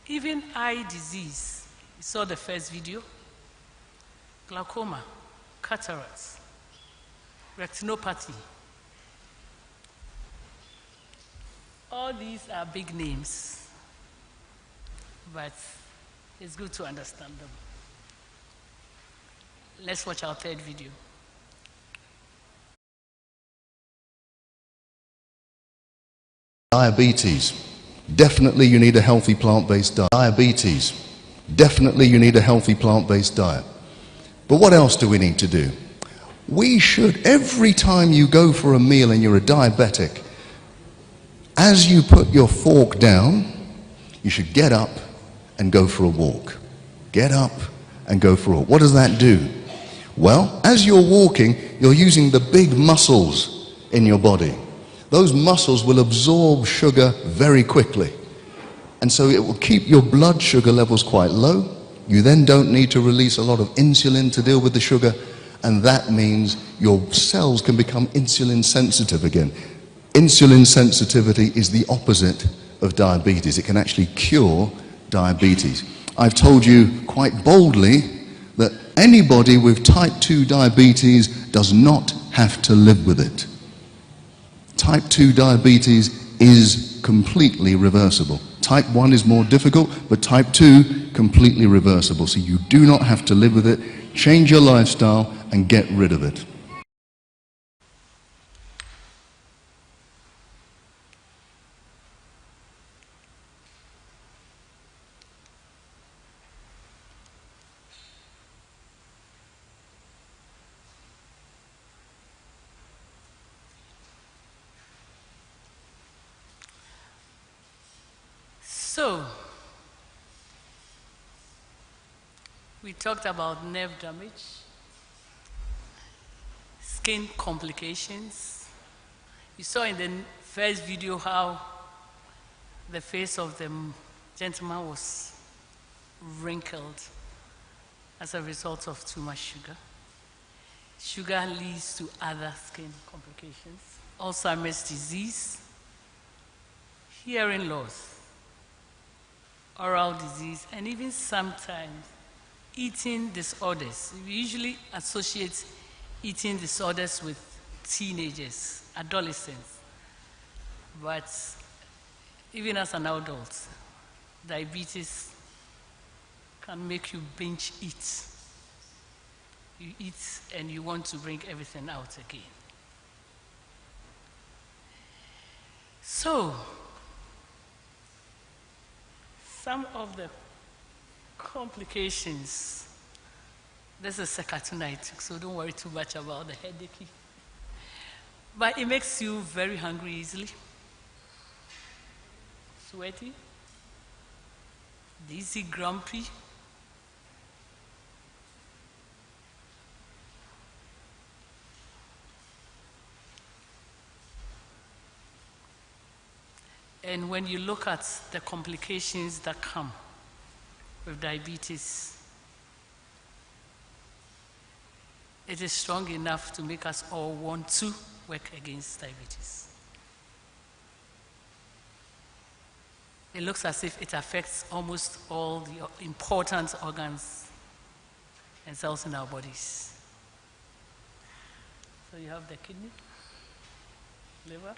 Even eye disease, you saw the first video, glaucoma, cataracts, retinopathy. All these are big names, but it's good to understand them. Let's watch our third video. Diabetes. Definitely you need a healthy plant-based diet. Diabetes. Definitely you need a healthy plant-based diet. But what else do we need to do? We should, every time you go for a meal and you're a diabetic, as you put your fork down, you should get up and go for a walk. Get up and go for a walk. What does that do? Well, as you're walking, you're using the big muscles in your body. Those muscles will absorb sugar very quickly. And so it will keep your blood sugar levels quite low. You then don't need to release a lot of insulin to deal with the sugar. And that means your cells can become insulin sensitive again. Insulin sensitivity is the opposite of diabetes. It can actually cure diabetes. I've told you quite boldly that anybody with type 2 diabetes does not have to live with it. Type 2 diabetes is completely reversible. Type 1 is more difficult, but type 2, completely reversible. So you do not have to live with it. Change your lifestyle and get rid of it. So, we talked about nerve damage, skin complications. You saw in the first video how the face of the gentleman was wrinkled as a result of too much sugar. Sugar leads to other skin complications, Alzheimer's disease, hearing loss, oral disease, and even sometimes eating disorders. We usually associate eating disorders with teenagers, adolescents. But even as an adult, diabetes can make you binge eat. you eat and you want to bring everything out again. So, some of the complications, this is a cartoon I took, so don't worry too much about the headache. But it makes you very hungry easily, sweaty, dizzy, grumpy. And when you look at the complications that come with diabetes, it is strong enough to make us all want to work against diabetes. It looks as if it affects almost all the important organs and cells in our bodies. So you have the kidney, liver,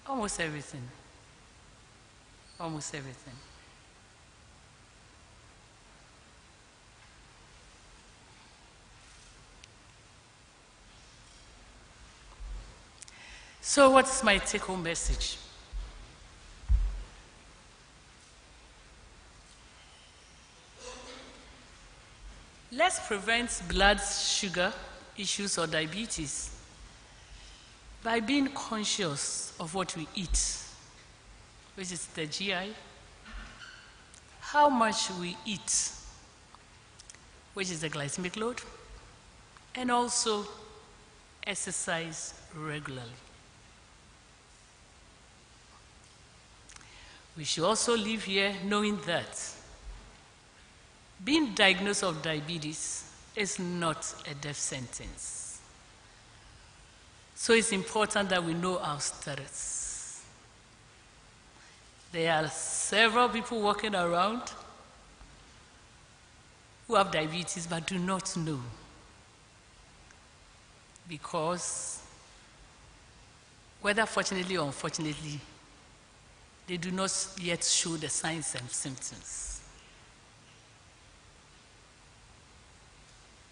almost everything. Almost everything. So what is my take-home message? Let's prevent blood sugar issues or diabetes by being conscious of what we eat, which is the GI, how much we eat, which is the glycemic load, and also exercise regularly. We should also live here knowing that being diagnosed with diabetes is not a death sentence. So it's important that we know our status. There are several people walking around who have diabetes but do not know, because whether fortunately or unfortunately, they do not yet show the signs and symptoms.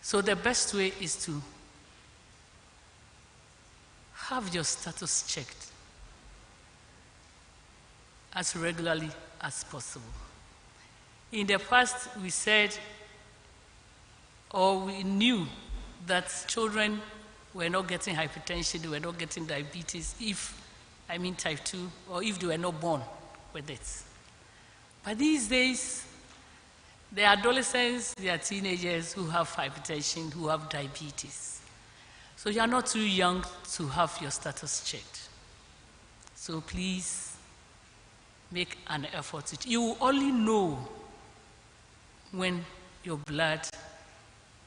So the best way is to have your status checked as regularly as possible. In the past, we said, or we knew that children were not getting hypertension, they were not getting diabetes, type 2, or if they were not born with it. But these days, there are adolescents, there are teenagers who have hypertension, who have diabetes. So you are not too young to have your status checked. So please make an effort. You will only know when your blood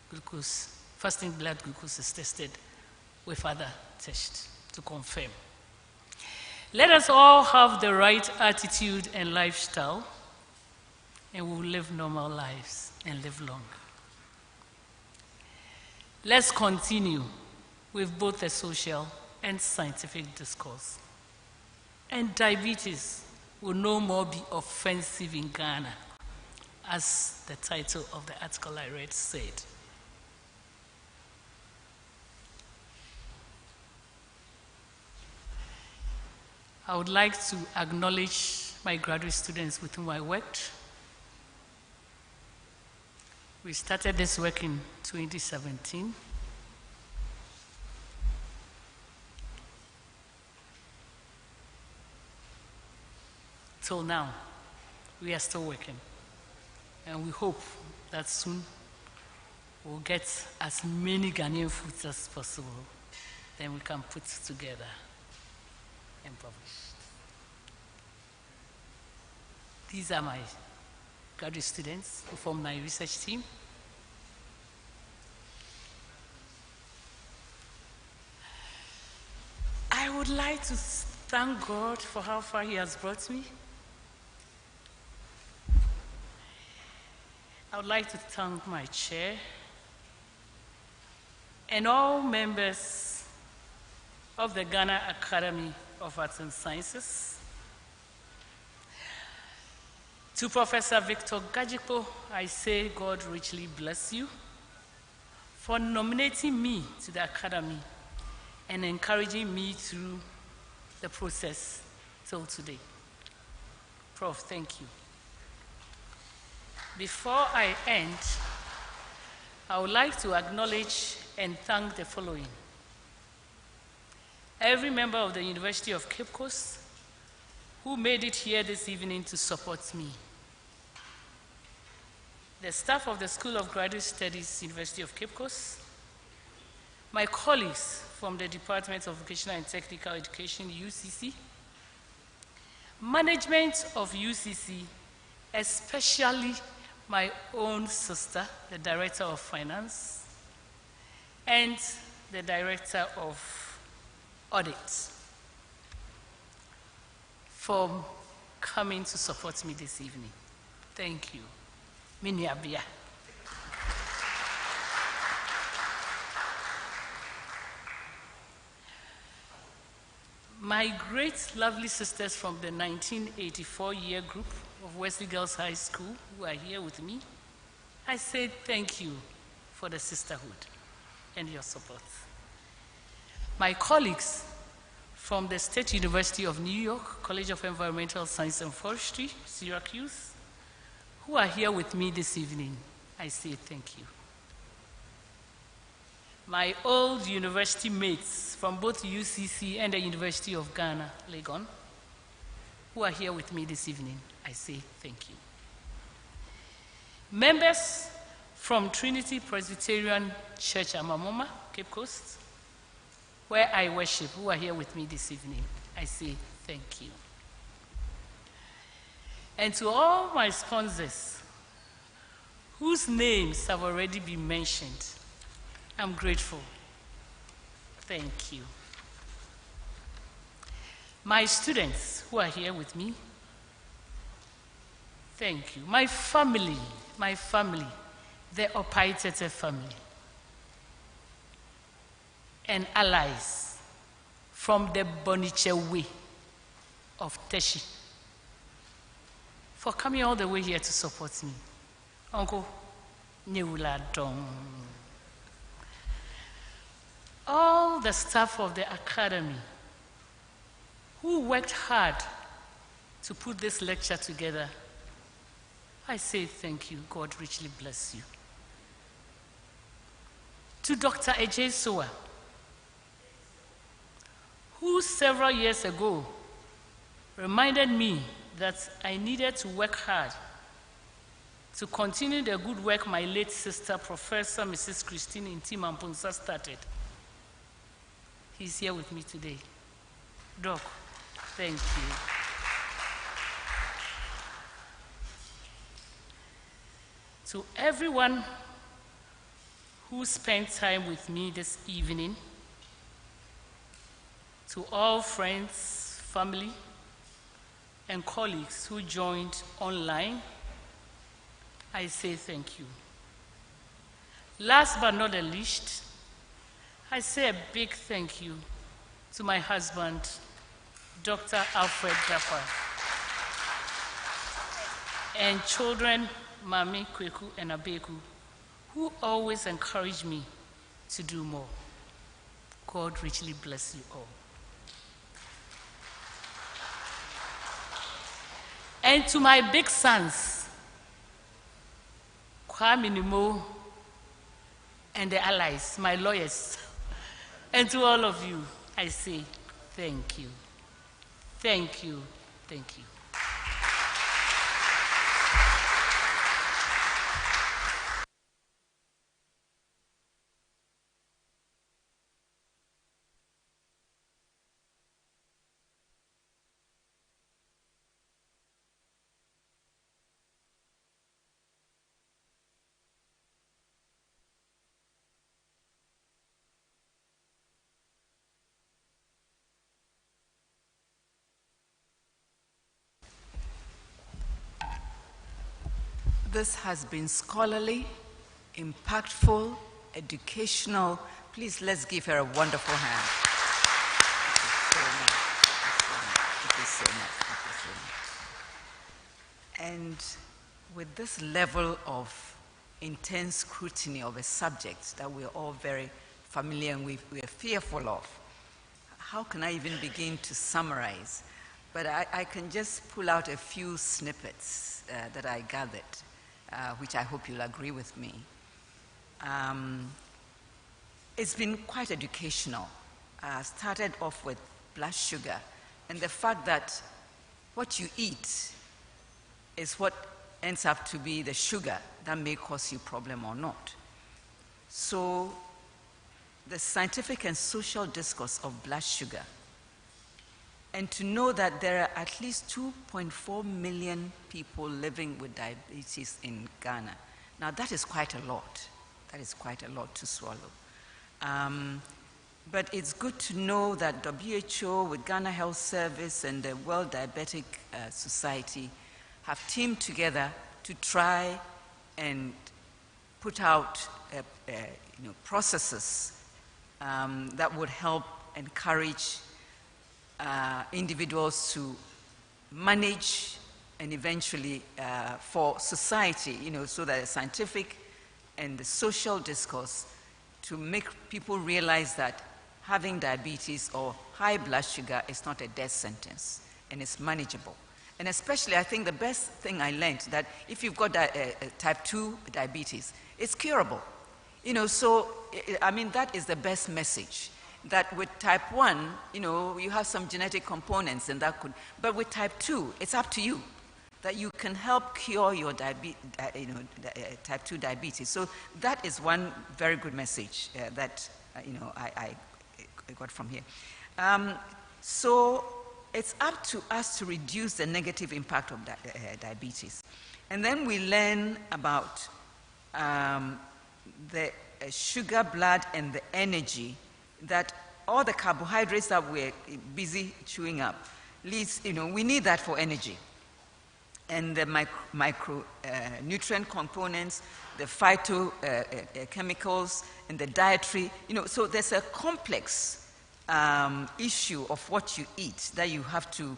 glucose, fasting blood glucose is tested with other tests to confirm. Let us all have the right attitude and lifestyle, and we will live normal lives and live long. Let's continue with both the social and scientific discourse. And diabetes will no more be offensive in Ghana, as the title of the article I read said. I would like to acknowledge my graduate students with whom I worked. We started this work in 2017. Till now, we are still working. And we hope that soon we'll get as many Ghanaian foods as possible. Then we can put together and publish. These are my graduate students who form my research team. I would like to thank God for how far He has brought me. I would like to thank my chair and all members of the Ghana Academy of Arts and Sciences. To Professor Victor Gajipo, I say God richly bless you for nominating me to the Academy and encouraging me through the process till today. Prof, thank you. Before I end, I would like to acknowledge and thank the following. Every member of the University of Cape Coast who made it here this evening to support me. The staff of the School of Graduate Studies, University of Cape Coast, my colleagues from the Department of Vocational and Technical Education, UCC, management of UCC, especially my own sister, the Director of Finance, and the Director of Audit, for coming to support me this evening. Thank you. Miniabia. My great, lovely sisters from the 1984 year group of Wesley Girls High School who are here with me, I say thank you for the sisterhood and your support. My colleagues from the State University of New York, College of Environmental Science and Forestry, Syracuse, who are here with me this evening, I say thank you. My old university mates from both UCC and the University of Ghana, Legon, who are here with me this evening, I say thank you. Members from Trinity Presbyterian Church Amamoma, Cape Coast, where I worship, who are here with me this evening, I say thank you. And to all my sponsors, whose names have already been mentioned, I'm grateful. Thank you. My students who are here with me, thank you. My family, the Opaitete family, and allies from the Boniche way of Teshi, for coming all the way here to support me. Uncle Neula Dong. All the staff of the Academy who worked hard to put this lecture together, I say thank you. God richly bless you. To Dr. Ejay Soa, who several years ago reminded me that I needed to work hard to continue the good work my late sister, Professor Mrs. Christine Intimampunsa, started. He's here with me today. Doc, thank you. To everyone who spent time with me this evening, to all friends, family, and colleagues who joined online, I say thank you. Last but not the least, I say a big thank you to my husband, Dr. Alfred Darkwa, and children, Mami, Kweku, and Abeku, who always encourage me to do more. God richly bless you all. And to my big sons, Kwame Nimo, and the allies, my lawyers, and to all of you, I say thank you. Thank you. Thank you. This has been scholarly, impactful, educational. Please, let's give her a wonderful hand. Thank you so much. Thank you so much. And with this level of intense scrutiny of a subject that we're all very familiar and we're fearful of. How can I even begin to summarize? But I can just pull out a few snippets that I gathered, which I hope you'll agree with me. It's been quite educational. Started off with blood sugar and the fact that what you eat is what ends up to be the sugar that may cause you problem or not. So the scientific and social discourse of blood sugar, and to know that there are at least 2.4 million people living with diabetes in Ghana. Now that is quite a lot. That is quite a lot to swallow. But it's good to know that WHO with Ghana Health Service and the World Diabetic Society have teamed together to try and put out processes that would help encourage individuals to manage and eventually for society, so that the scientific and the social discourse to make people realize that having diabetes or high blood sugar is not a death sentence and it's manageable. And especially, I think the best thing I learned that if you've got type 2 diabetes, it's curable. So, that is the best message. That with type 1, you have some genetic components and that could, but with type 2, it's up to you that you can help cure your type 2 diabetes. So that is one very good message that, I got from here. So it's up to us to reduce the negative impact of diabetes. And then we learn about the sugar, blood, and the energy that all the carbohydrates that we're busy chewing up leads, we need that for energy. And the micronutrient components, the phytochemicals, and the dietary, so there's a complex issue of what you eat that you have to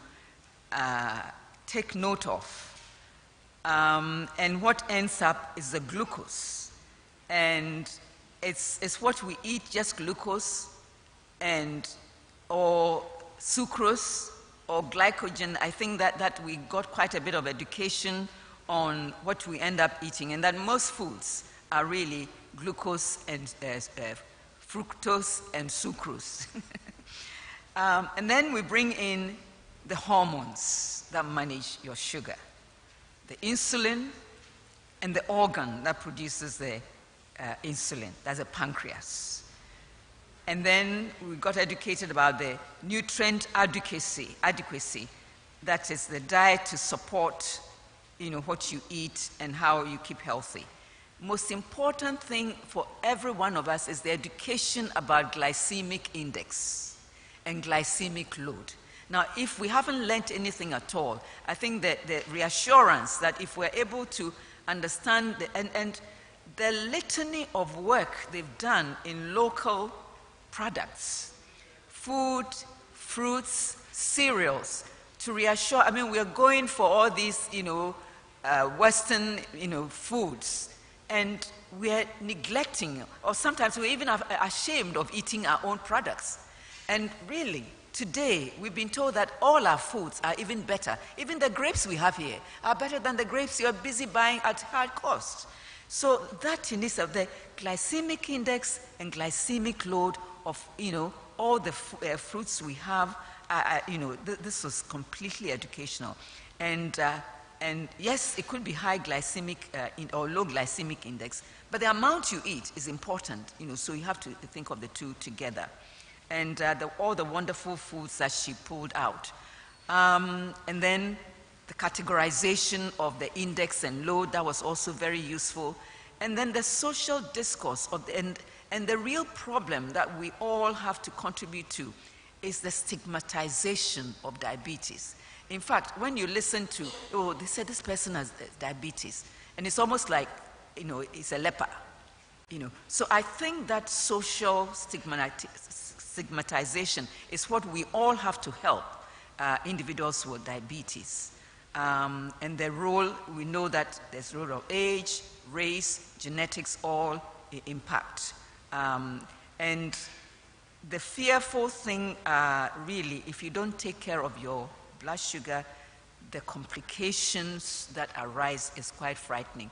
take note of. And what ends up is the glucose. And it's what we eat, just glucose, or sucrose, or glycogen. I think that we got quite a bit of education on what we end up eating, and that most foods are really glucose and fructose and sucrose. And then we bring in the hormones that manage your sugar, the insulin, and the organ that produces the insulin, that's the pancreas. And then we got educated about the nutrient adequacy, that is the diet to support, what you eat and how you keep healthy. Most important thing for every one of us is the education about glycemic index and glycemic load. Now, if we haven't learned anything at all, I think that the reassurance that if we're able to understand and the litany of work they've done in local products, food, fruits, cereals, to reassure, we are going for all these, Western, foods, and we are neglecting, or sometimes we're even ashamed of eating our own products. And really, today, we've been told that all our foods are even better. Even the grapes we have here are better than the grapes you're busy buying at high cost. So that in itself, the glycemic index and glycemic load of, all the fruits we have, this was completely educational. And yes, it could be high glycemic or low glycemic index, but the amount you eat is important, so you have to think of the two together. And all the wonderful foods that she pulled out. And then the categorization of the index and load, that was also very useful. And then the social discourse and the real problem that we all have to contribute to is the stigmatization of diabetes. In fact, when you listen to, they said this person has diabetes, and it's almost like, it's a leper, So I think that social stigmatization is what we all have to help individuals with diabetes. And the role, we know that there's role of age, race, genetics, all impact. And the fearful thing, really, if you don't take care of your blood sugar, the complications that arise is quite frightening.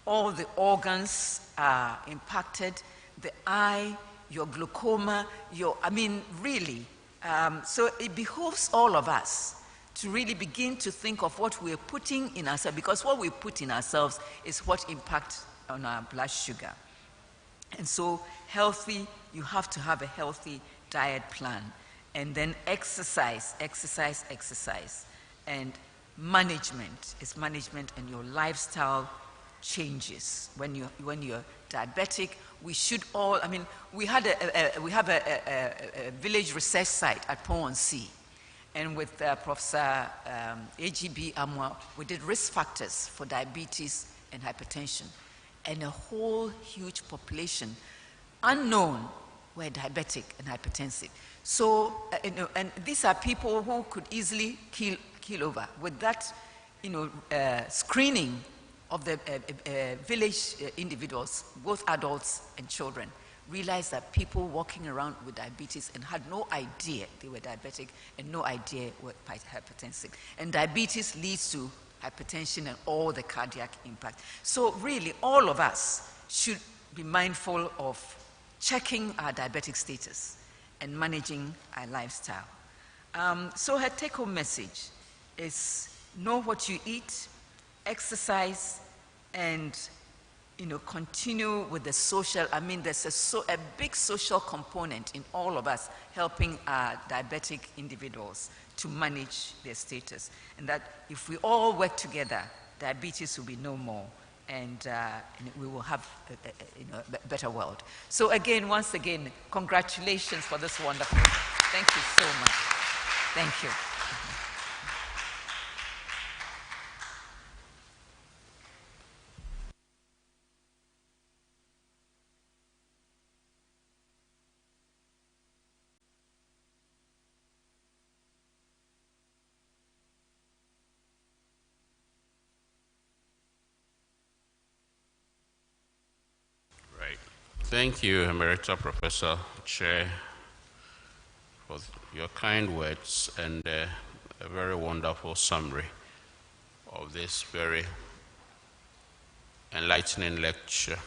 All the organs are impacted, the eye, your glaucoma, really. So it behoves all of us to really begin to think of what we're putting in ourselves, because what we put in ourselves is what impacts on our blood sugar. And so healthy, you have to have a healthy diet plan. And then exercise. And management is management, and your lifestyle changes. When you're diabetic, we should all, we have a village research site at Pont-on-Sea. And with Professor AGB Amwa, we did risk factors for diabetes and hypertension. And a whole huge population, unknown, were diabetic and hypertensive. So, and these are people who could easily keel over. With that, screening of the village individuals, both adults and children, realized that people walking around with diabetes and had no idea they were diabetic and no idea were hypertensive. And diabetes leads to hypertension and all the cardiac impact. So really, all of us should be mindful of checking our diabetic status and managing our lifestyle. So her take-home message is know what you eat, exercise, and continue with the social. There's a big social component in all of us helping our diabetic individuals to manage their status. And that if we all work together, diabetes will be no more, and we will have a better world. So again, once again, congratulations for this wonderful. Thank you so much. Thank you. Thank you, Emerita Professor Chair, for your kind words and a very wonderful summary of this very enlightening lecture.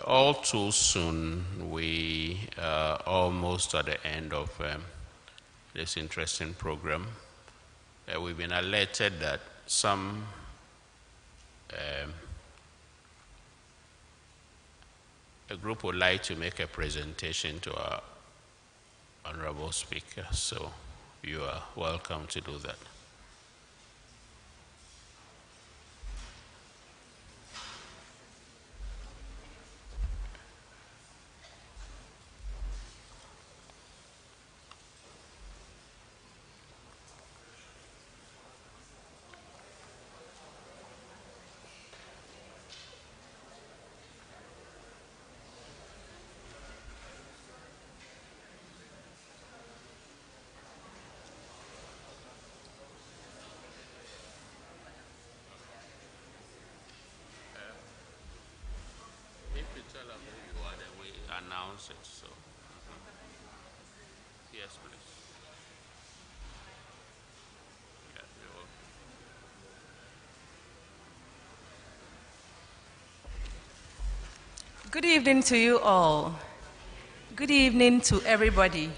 All too soon, we are almost at the end of this interesting program. We've been alerted that some a group would like to make a presentation to our honorable speaker, so you are welcome to do that. Announce it, so yes, please. Yeah, good evening to you all. Good evening to everybody.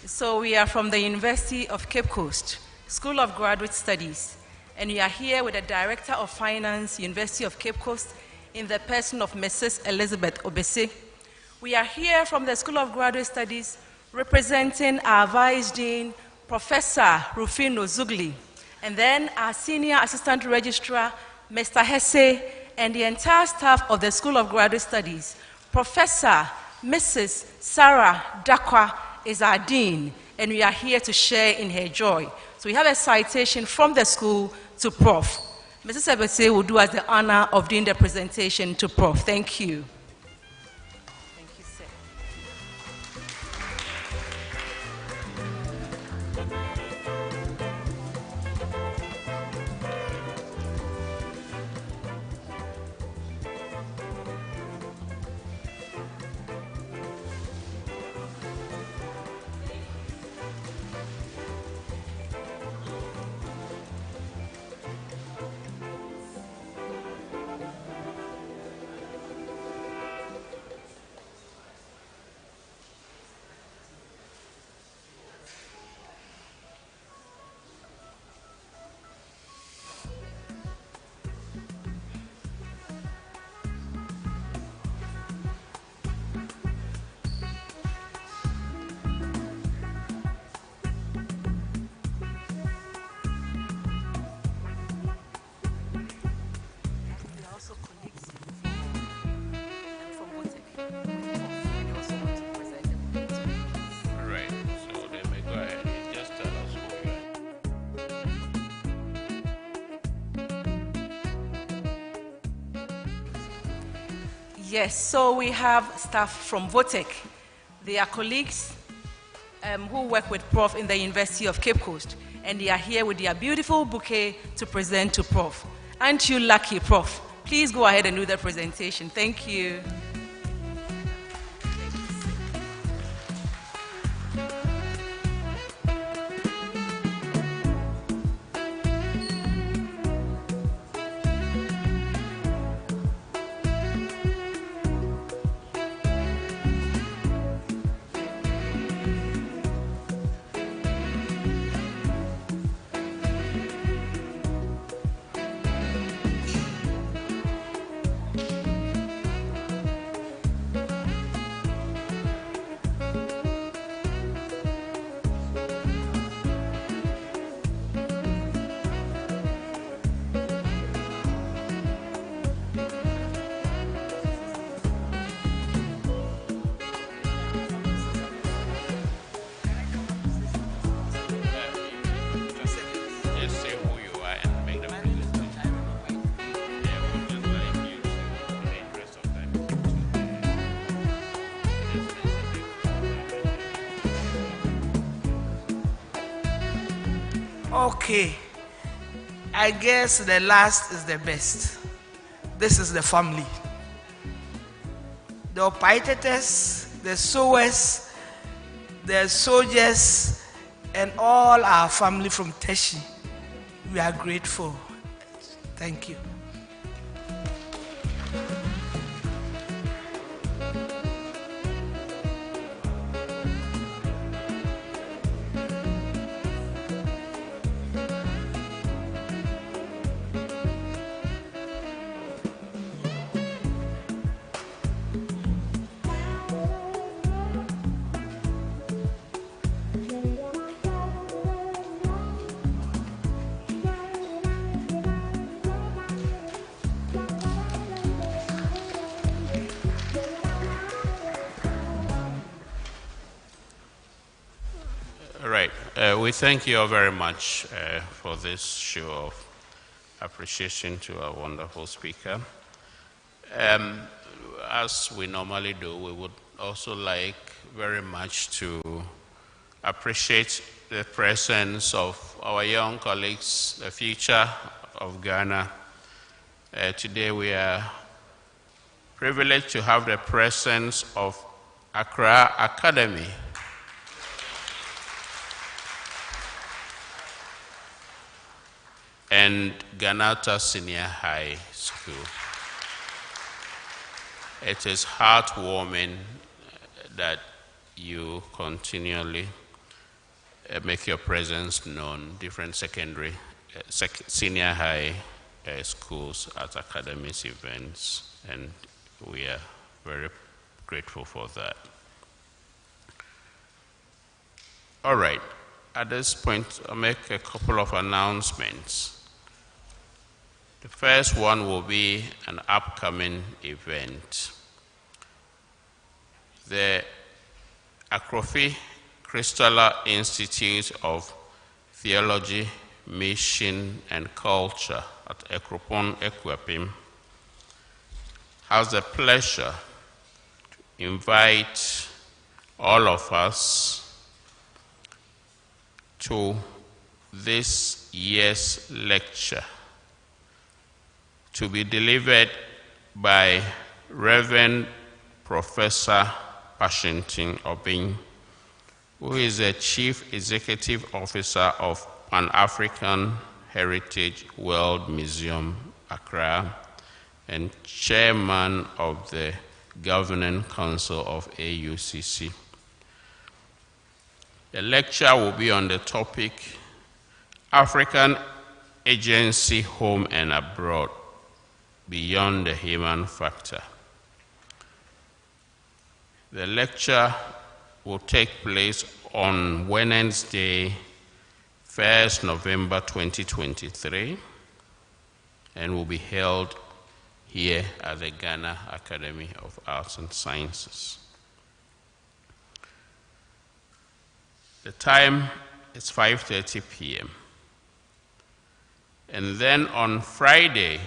So we are from the University of Cape Coast, School of Graduate Studies, and we are here with the Director of Finance, University of Cape Coast, in the person of Mrs. Elizabeth Obese. We are here from the School of Graduate Studies representing our Vice Dean, Professor Rufino Zugli, and then our Senior Assistant Registrar, Mr. Hesse, and the entire staff of the School of Graduate Studies. Professor Mrs. Sarah Darkwa is our Dean, and we are here to share in her joy. So we have a citation from the school to Prof. Mrs. Obese will do us the honor of doing the presentation to Prof. Thank you. Yes, so we have staff from VOTEC. They are colleagues who work with Prof in the University of Cape Coast, and they are here with their beautiful bouquet to present to Prof. Aren't you lucky, Prof? Please go ahead and do the presentation. Thank you. Okay, I guess the last is the best. This is the family. The Opaiteters, the sowers, the soldiers, and all our family from Teshi. We are grateful. Thank you. We thank you all very much for this show of appreciation to our wonderful speaker. As we normally do, we would also like very much to appreciate the presence of our young colleagues, the future of Ghana. Today we are privileged to have the presence of Accra Academy. And Ganata Senior High School. It is heartwarming that you continually make your presence known, different secondary, senior high schools at academics events, and we are very grateful for that. All right, at this point, I'll make a couple of announcements. The first one will be an upcoming event. The Akrofi Christala Institute of Theology, Mission and Culture at Ekropon Ekwapim has the pleasure to invite all of us to this year's lecture, to be delivered by Reverend Professor Washington Obing, who is the Chief Executive Officer of Pan-African Heritage World Museum, Accra, and Chairman of the Governing Council of AUCC. The lecture will be on the topic, African Agency Home and Abroad, Beyond the Human Factor. The lecture will take place on Wednesday, 1st November 2023, and will be held here at the Ghana Academy of Arts and Sciences. The time is 5:30 p.m. And then on Friday,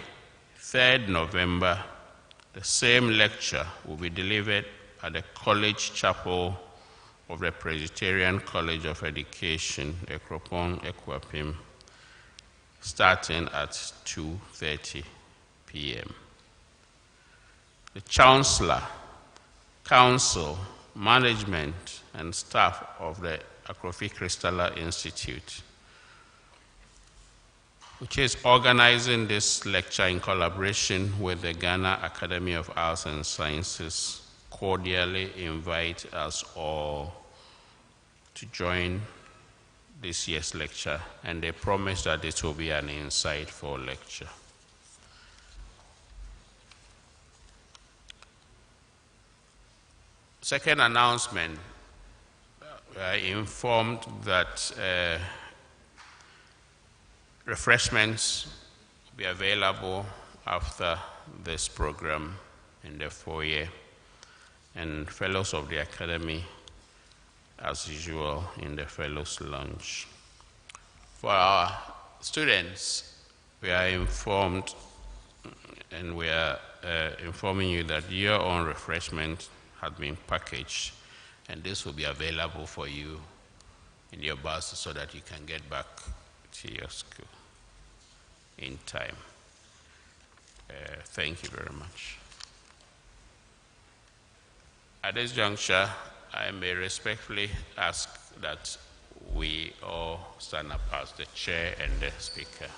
3rd November The same lecture will be delivered at the College Chapel of the Presbyterian College of Education, Ekropon, Ekwapim, starting at 2:30 p.m. The Chancellor, Council, Management, and staff of the Akrofi Crystalla Institute, which is organizing this lecture in collaboration with the Ghana Academy of Arts and Sciences, cordially invite us all to join this year's lecture, and they promise that it will be an insightful lecture. Second announcement, we are informed that refreshments will be available after this program in the foyer, and fellows of the Academy, as usual, in the Fellows Lounge. For our students, we are informed, and we are informing you that your own refreshment has been packaged, and this will be available for you in your bus so that you can get back to your school in time. Thank you very much. At this juncture, I may respectfully ask that we all stand up as the chair and the speaker.